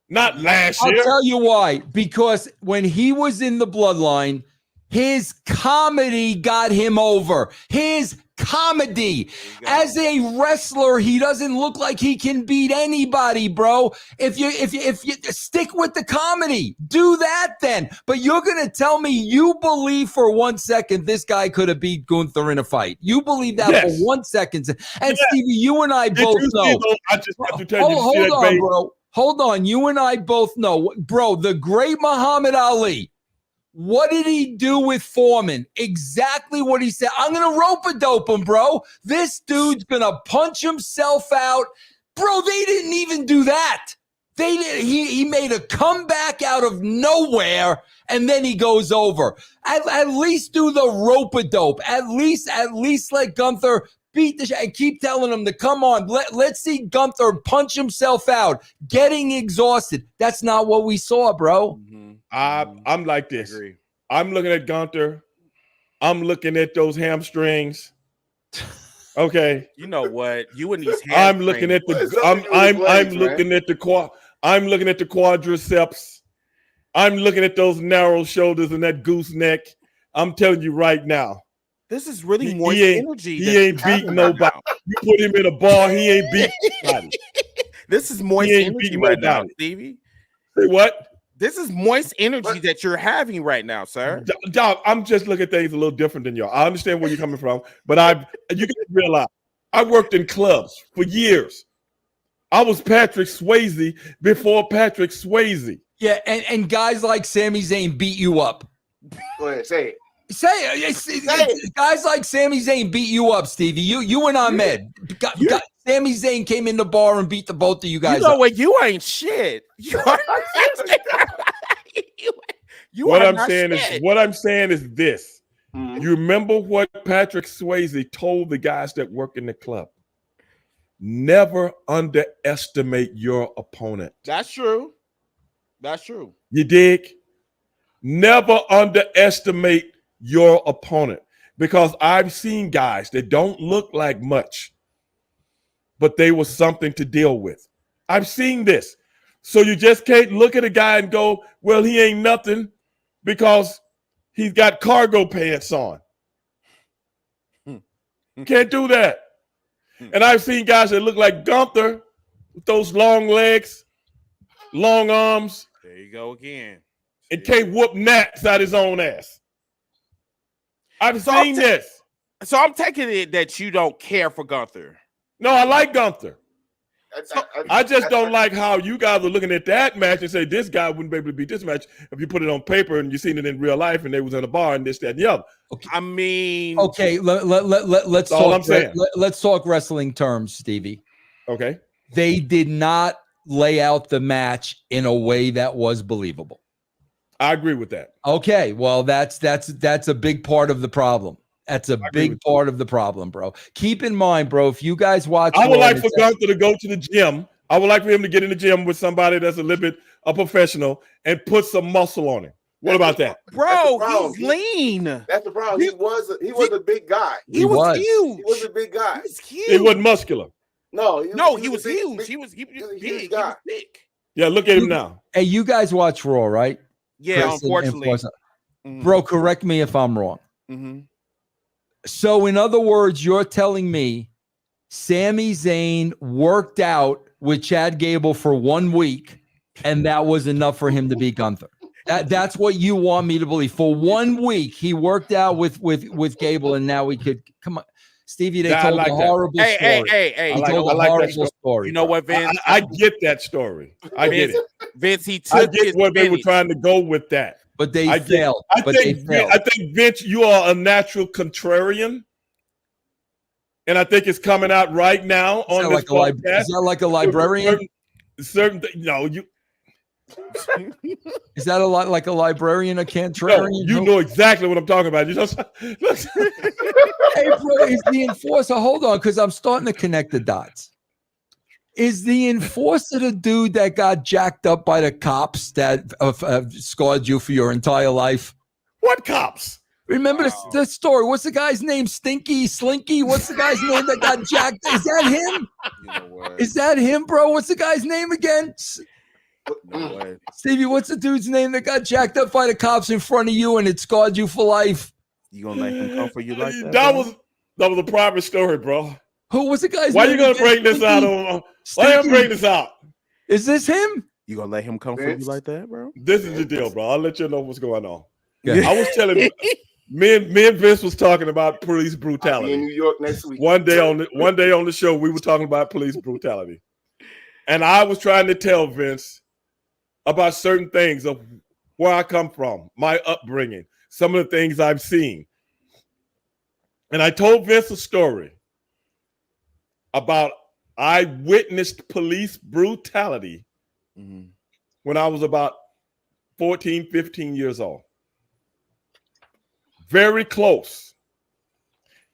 Not last year. I'll tell you why. Because when he was in the Bloodline, his comedy got him over. His comedy. As a wrestler, he doesn't look like he can beat anybody, bro. If you stick with the comedy, do that then. But you're gonna tell me you believe for 1 second this guy could have beat Gunther in a fight. You believe that for 1 second. And Stevie, you and I both know. I just have to tell you. Hold on, bro. Hold on. You and I both know, bro, the great Muhammad Ali. What did he do with Foreman? Exactly what he said. I'm going to rope-a-dope him, bro. This dude's going to punch himself out. Bro, they didn't even do that. He made a comeback out of nowhere, and then he goes over. At least do the rope-a-dope. At least let Gunther beat the shit and keep telling him to come on. Let's see Gunther punch himself out, getting exhausted. That's not what we saw, bro. Mm-hmm. I'm like this. I'm looking at Gunther. I'm looking at those hamstrings. Okay. You know what? You and these hamstrings. I'm looking at I'm looking at the quadriceps. I'm looking at those narrow shoulders and that gooseneck. I'm telling you right now. This is really moist energy. He ain't beating nobody. You put him in a bar, he ain't beating nobody. This is moist energy right now, Stevie. Say what? This is moist energy that you're having right now, sir. Dog, I'm just looking at things a little different than y'all. I understand where you're coming from, but you can realize I worked in clubs for years. I was Patrick Swayze before Patrick Swayze. Yeah, and guys like Sami Zayn beat you up. Go ahead, say it. Say it. Guys like Sami Zayn beat you up, Stevie. You and Ahmed. Sami Zayn came in the bar and beat the both of you guys. You know what? You ain't shit. What I'm saying is this. Mm-hmm. You remember what Patrick Swayze told the guys that work in the club? Never underestimate your opponent. That's true. That's true. You dig? Never underestimate your opponent, because I've seen guys that don't look like much, but they were something to deal with. I've seen this. So you just can't look at a guy and go, well, he ain't nothing because he's got cargo pants on. Can't do that. And I've seen guys that look like Gunther with those long legs, long arms. There you go again. And can't whoop gnats out his own ass. I've seen this. So I'm taking it that you don't care for Gunther. No, I like Gunther. I just don't like how you guys are looking at that match and say this guy wouldn't be able to beat this match if you put it on paper and you seen it in real life and they was in a bar and this, that, and the other. Okay. I mean, okay, let's talk. All I'm saying. Let's talk wrestling terms, Stevie. Okay. They did not lay out the match in a way that was believable. I agree with that. Okay, well, that's a big part of the problem. That's a big part of the problem, bro. Keep in mind, bro, if you guys watch, I would like for Gunther to go to the gym. I would like for him to get in the gym with somebody that's a little bit a professional and put some muscle on him. What about that, bro? He's lean. That's the problem. He was a big guy. He was huge. He was a big guy. He was huge. He wasn't muscular. No, he was huge. He was big. He was thick. Yeah, look at him now. Hey, you guys watch Raw, right? Yeah, unfortunately. Bro, correct me if I'm wrong. Mm-hmm. So, in other words, you're telling me Sami Zayn worked out with Chad Gable for 1 week, and that was enough for him to beat Gunther. That's what you want me to believe. For 1 week, he worked out with Gable, and now we could come on. Stevie, they told a horrible story. Hey, he told a horrible story. You know what, Vince? I get that story. I get it. Vince, I get where they were trying to go with that. But they failed. I think, Vince, you are a natural contrarian. And I think it's coming out right now on this podcast. Is that like a librarian? Certain Is that a lot like a librarian, a contrarian? No, you know exactly what I'm talking about. You know, Hey, bro, is the enforcer? Hold on, because I'm starting to connect the dots. Is the enforcer the dude that got jacked up by the cops that scarred you for your entire life? What cops? Remember the story? What's the guy's name? Stinky, Slinky? What's the guy's name that got jacked? Is that him? You know what? Is that him, bro? What's the guy's name again? You know what? Stevie, what's the dude's name that got jacked up by the cops in front of you and it scarred you for life? You gonna let him come for you like that? That bro? was a private story, bro. Who was the guy's Why name? you gonna bring this out? Why you gonna bring this out? Is this him? You gonna let him come for you like that, bro? This is the deal, bro. I'll let you know what's going on. Yeah. I was telling you, me and Vince was talking about police I'll be in brutality. New York next week. One day on the show, we were talking about police brutality, and I was trying to tell Vince about certain things of where I come from, my upbringing, some of the things I've seen, and I told Vince a story about I witnessed police brutality when I was about 14, 15 years old. Very close.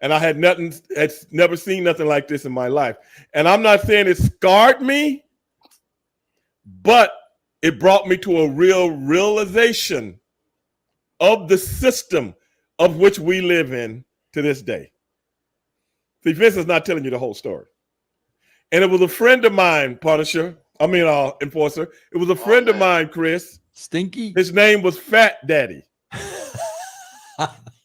And I had never seen nothing like this in my life. And I'm not saying it scarred me, but it brought me to a real realization of the system of which we live in to this day. See, Vince is not telling you the whole story. And it was a friend of mine, enforcer. It was a friend of mine, Chris. Stinky? His name was Fat Daddy.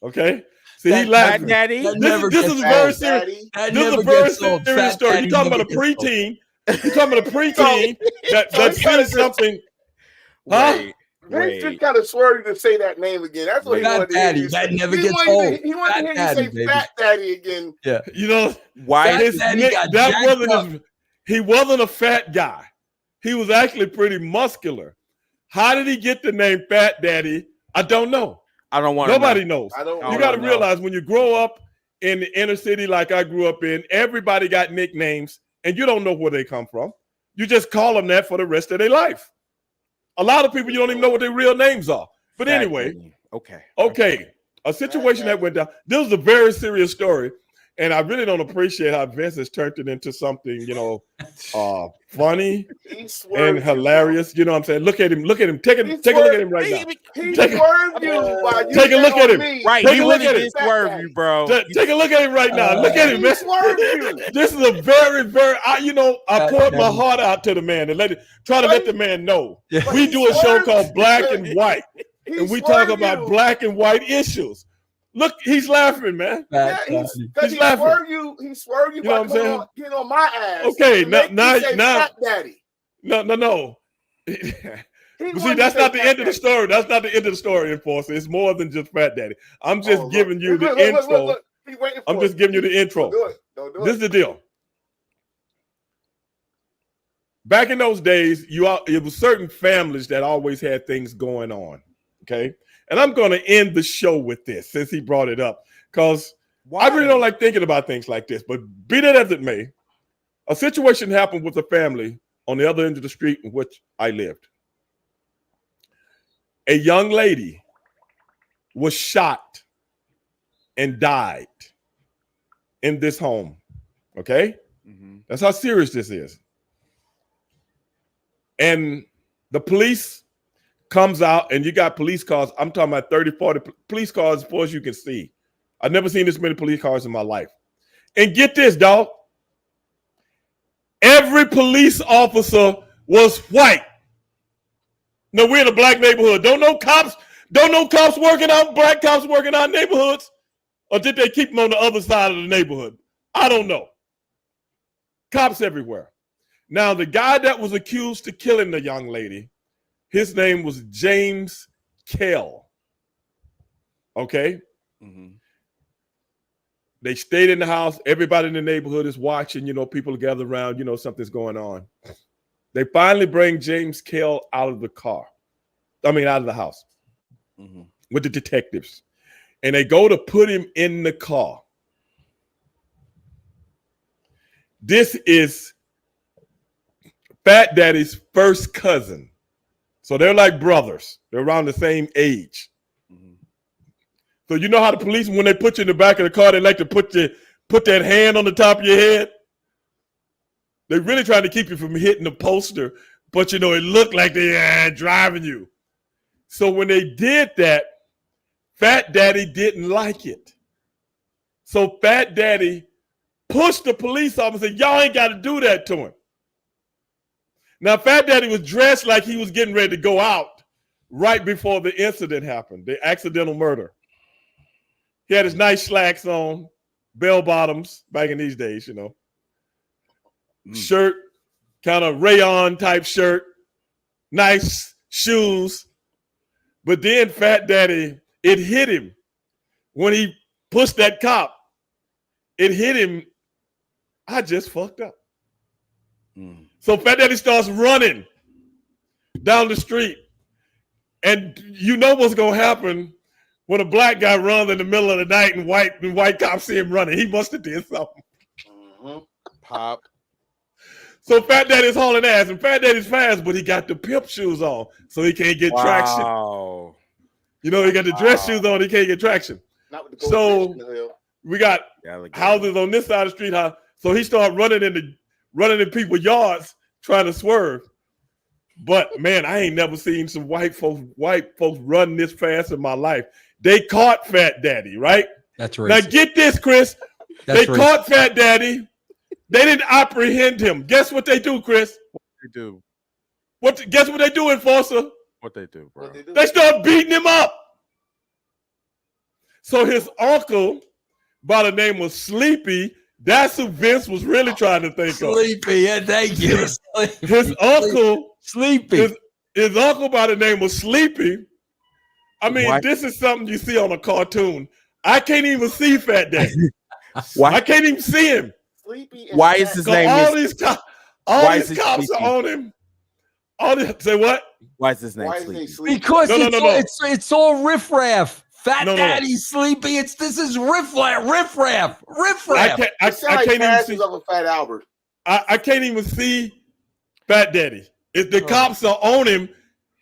Okay? See, he laughed. Fat Daddy? This is a very serious. This is a very serious story. You're talking about a preteen. You're talking about a preteen that sees something. Huh? Vince just got to swear to say that name again. That's what he wanted to hear. That never gets old. He wanted to hear you say Fat Daddy again. Yeah. You know, Why? He wasn't a fat guy. He was actually pretty muscular. How did he get the name Fat Daddy? I don't know. I don't want. Nobody knows. You got to realize when you grow up in the inner city like I grew up in, everybody got nicknames, and you don't know where they come from. You just call them that for the rest of their life. A lot of people, you don't even know what their real names are. But anyway, okay. A situation that went down. This was a very serious story, and I really don't appreciate how Vince has turned it into something, funny and hilarious. You know what I'm saying? Look at him. Take a look at him right now. He swerved you. Take a look at him. Right, he really did swerve you, bro. Take a look at him right now. Look at him, man. This is a very, very. I poured my heart out to the man and try to let the man know. We do a show called Black and White, and we talk about black and white issues. Look, he's laughing, man. He's laughing. He swerved you. You know what I'm saying? Get on my ass. Okay, now, Fat Daddy. No. See, that's not the end of the story. That's not the end of the story, Enforcer. It's more than just Fat Daddy. I'm just giving you the intro. I'm just giving you the intro. Don't do it. This is the deal. Back in those days, it was certain families that always had things going on. Okay. And I'm going to end the show with this since he brought it up, because I really don't like thinking about things like this. But be that as it may, a situation happened with a family on the other end of the street in which I lived. A young lady was shot and died in this home. Okay? That's how serious this is. And the police comes out, and you got police cars. I'm talking about 30, 40 police cars as far as you can see. I've never seen this many police cars in my life. And get this, dog. Every police officer was white. Now, we're in a black neighborhood. Don't know cops working out, black cops working out neighborhoods? Or did they keep them on the other side of the neighborhood? I don't know. Cops everywhere. Now, the guy that was accused of killing the young lady, his name was James Kell. Okay? They stayed in the house. Everybody in the neighborhood is watching. People gather around. Something's going on. They finally bring James Kell out of the house with the detectives. And they go to put him in the car. This is Fat Daddy's first cousin, So they're like brothers. They're around the same age. Mm-hmm. So you know how the police, when they put you in the back of the car, they like to put that hand on the top of your head? They're really trying to keep you from hitting the poster, but it looked like they driving you. So when they did that, Fat Daddy didn't like it. So Fat Daddy pushed the police officer and said, y'all ain't got to do that to him. Now, Fat Daddy was dressed like he was getting ready to go out right before the incident happened, the accidental murder. He had his nice slacks on, bell bottoms, back in these days, shirt, kind of rayon type shirt, nice shoes. But then Fat Daddy, it hit him when he pushed that cop. It hit him. I just fucked up. So Fat Daddy starts running down the street. And you know what's going to happen when a black guy runs in the middle of the night and white cops see him running. He must have did something. Mm-hmm. Pop. So Fat Daddy's hauling ass, and Fat Daddy's fast, but he got the pimp shoes on, so he can't get traction. He got the dress shoes on, he can't get traction. So we got houses on this side of the street. So he started running in people's yards trying to swerve. But man, I ain't never seen some white folks run this fast in my life. They caught Fat Daddy, right? That's racist. Now get this, Chris. They caught Fat Daddy. They didn't apprehend him. Guess what they do, Chris? What they do? Guess what they do, Enforcer? What they do, bro? They start beating him up. So his uncle, by the name of Sleepy, that's who Vince was really trying to think of. Sleepy, yeah, thank you. His uncle, Sleepy. His uncle by the name of Sleepy. I mean, This is something you see on a cartoon. I can't even see Fat Daddy. I can't even see him. Why is his name? All these cops are on him. Say what? Why is his name Sleepy? Because it's all riffraff. Fat Daddy's Sleepy. This is riffraff. I can't even see of a Fat Albert. I can't even see Fat Daddy. If the cops are on him,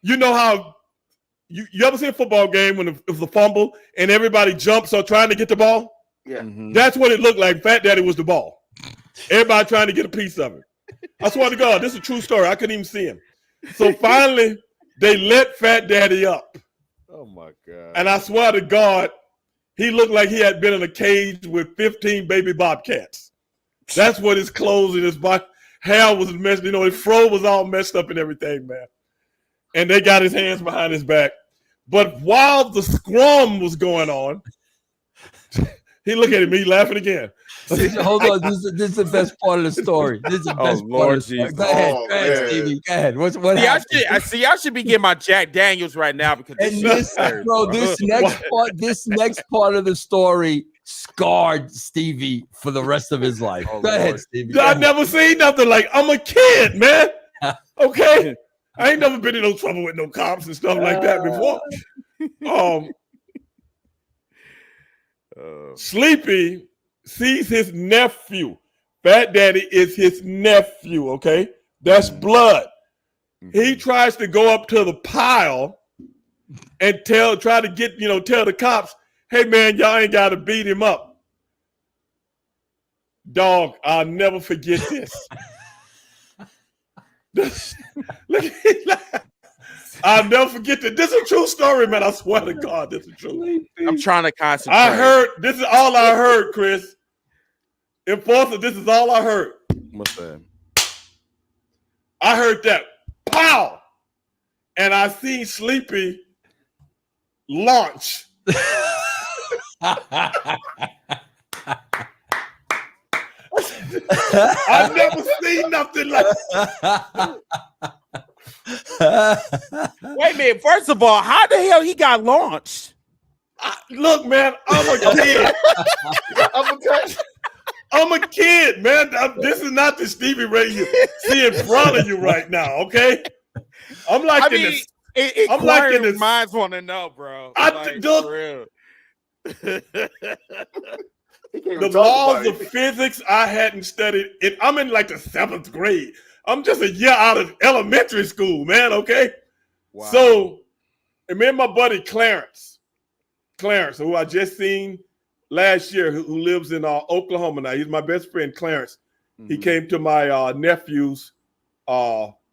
you know how you ever see a football game when it's a fumble and everybody jumps or trying to get the ball? Yeah, That's what it looked like. Fat Daddy was the ball. Everybody trying to get a piece of it. I swear to God, this is a true story. I couldn't even see him. So finally, they let Fat Daddy up. Oh my God! And I swear to God, he looked like he had been in a cage with 15 baby bobcats. That's what his clothes and his hair was messed. His fro was all messed up and everything, man. And they got his hands behind his back. But while the scrum was going on, he looked at me laughing again. Hold on, this is the best part of the story. This is the best part of the story. Go ahead, Stevie. Go ahead. What happened? I should be getting my Jack Daniels right now because this next part of the story scarred Stevie for the rest of his life. Go ahead, Stevie. I've never seen nothing like. I'm a kid, man. Okay, I ain't never been in no trouble with no cops and stuff like that before. Sleepy sees his nephew. Fat Daddy is his nephew, okay? That's blood. He tries to go up to the pile and tell the cops, hey man, y'all ain't got to beat him up. Dog, I'll never forget this. I'll never forget that. This is a true story, man. I swear to God, this is true. I'm trying to concentrate. This is all I heard, Chris. Enforcer, this is all I heard. What's that? I heard that. Pow! And I seen Sleepy launch. I've never seen nothing like that. Wait a minute. First of all, how the hell he got launched? Look, man, I'm a kid. I'm a kid, man. This is not the Stevie Ray you see in front of you right now, okay? I'm like this. Minds want to know, bro. The laws of physics I hadn't studied. I'm in like the 7th grade. I'm just a year out of elementary school, man, okay? Wow. So, and me and my buddy Clarence, who I just seen last year, who lives in Oklahoma now. He's my best friend, Clarence. Mm-hmm. He came to my nephew's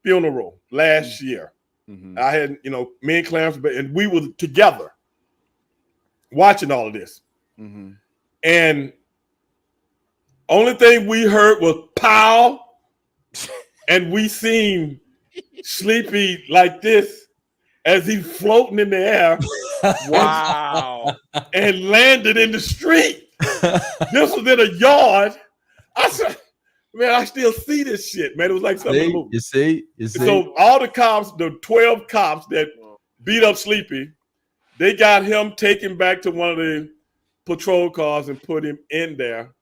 funeral last year. Mm-hmm. I had, me and Clarence, and we were together watching all of this. Mm-hmm. And only thing we heard was pow, and we seen Sleepy like this as he's floating in the air. Wow. And landed in the street. This was in a yard. I said, man, I still see this shit, man. It was like something. You see. So all the cops, the 12 cops that beat up Sleepy, they got him taken back to one of the patrol cars and put him in there.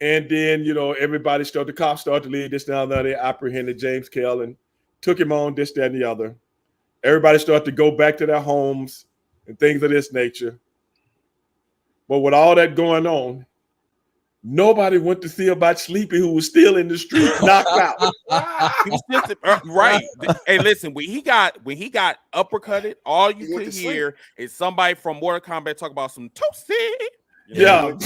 And then, the cops started to leave this down there. They apprehended James Kell and took him on this, that, and the other. Everybody started to go back to their homes and things of this nature. But with all that going on, nobody went to see about Sleepy, who was still in the street, knocked out. Right. Hey, listen, when he got uppercutted, all you could hear is somebody from Mortal Kombat talk about some toasty. Yeah.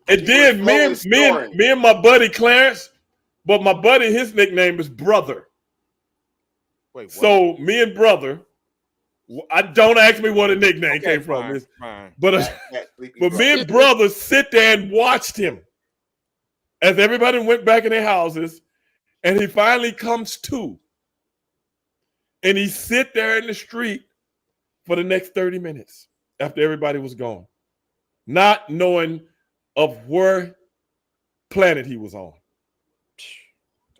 And then me and my buddy Clarence, but my buddy, his nickname is Brother. Wait, what? So me and Brother, I don't ask me what a nickname came from. Fine. But me and Brother sit there and watched him as everybody went back in their houses, and he finally comes to. And he sit there in the street for the next 30 minutes after everybody was gone, not knowing of where planet he was on.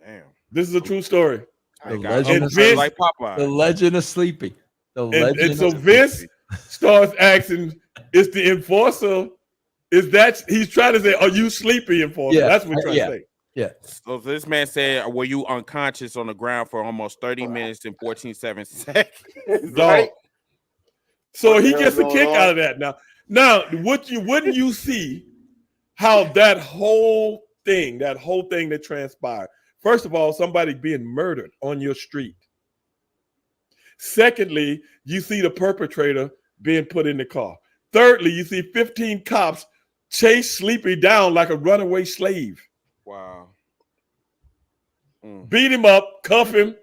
Damn. This is a true story. The legend of Sleepy. And so Vince starts asking, is the enforcer, he's trying to say, are you Sleepy, enforcer? Yeah. That's what he's trying to say. Yeah. So this man said, were you unconscious on the ground for almost 30 minutes and 14 seconds? Right. So he gets a kick out of that. Now, wouldn't you see how that whole thing that transpired? First of all, somebody being murdered on your street. Secondly, you see the perpetrator being put in the car. Thirdly, you see 15 cops chase Sleepy down like a runaway slave. Wow. Beat him up, cuff him,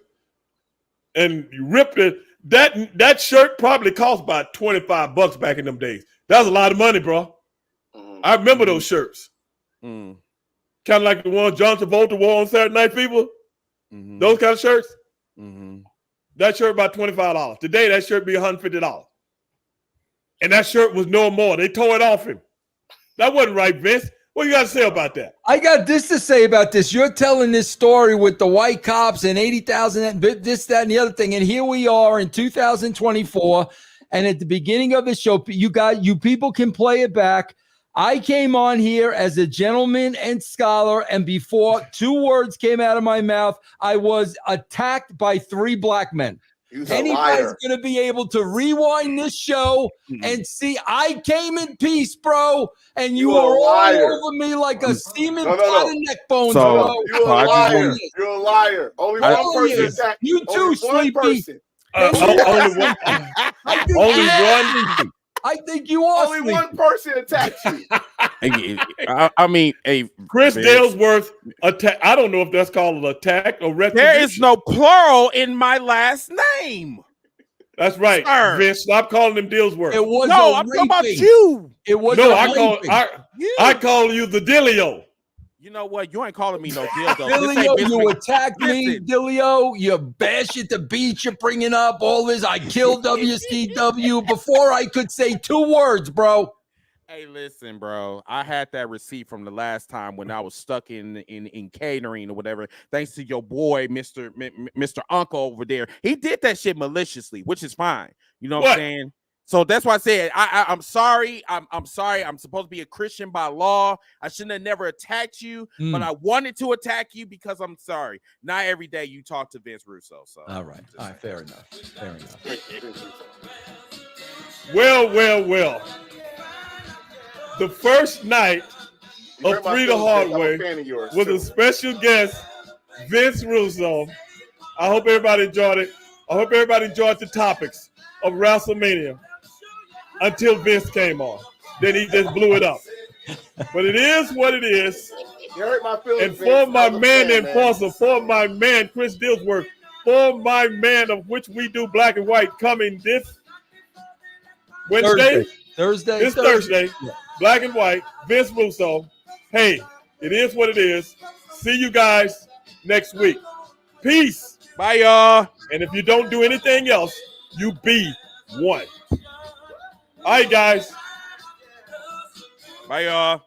and ripped it. That shirt probably cost about $25 back in them days. That was a lot of money, bro. I remember those shirts. Kind of like the ones John Travolta wore on Saturday Night Fever. Those kind of shirts. That shirt about $25. Today, that shirt be $150. And that shirt was no more. They tore it off him. That wasn't right, Vince. What you got to say about that? I got this to say about this. You're telling this story with the white cops and 80,000, this, that, and the other thing. And here we are in 2024. And at the beginning of the show, you people can play it back. I came on here as a gentleman and scholar, and before 2 words came out of my mouth, I was attacked by 3 black men. Anybody's going to be able to rewind this show and see I came in peace, bro, and you are all over me like a semen pot of neck bones, bro. You're a liar. You're a liar. Only one person attacked you. You too, Sleepy. Only one. I think you are. Only one person attacked you. I mean, Chris Dalesworth attack. I don't know if that's called an attack or retribution. There is no plural in my last name. That's right, sir. Vince. Stop calling him Dalesworth. It was I'm talking about you. It was I call you the Dillio. You know what? You ain't calling me no dildo. Dillio, you attacked me, Dillio. You bash at the beach. You're bringing up all this. I killed WCW before I could say 2 words, bro. Hey, listen, bro. I had that receipt from the last time when I was stuck in catering or whatever. Thanks to your boy, Mr. Uncle over there. He did that shit maliciously, which is fine. You know what I'm saying? So that's why I said I'm sorry. I'm sorry. I'm supposed to be a Christian by law. I shouldn't have never attacked you, but I wanted to attack you because I'm sorry. Not every day you talk to Vince Russo. So all right, fair enough. Well. The first night of 3 the Hard Way with a special guest, Vince Russo. I hope everybody enjoyed it. I hope everybody enjoyed the topics of WrestleMania until Vince came on. Then he just blew it up. But it is what it is. You hurt my feelings. And for my man, the enforcer, for my man, Chris Dillsworth, for my man of which we do black and white coming this Wednesday? Thursday. This Thursday. Black and white, Vince Russo. Hey, it is what it is. See you guys next week. Peace. Bye, y'all. And if you don't do anything else, you be one. All right, guys. Bye, y'all.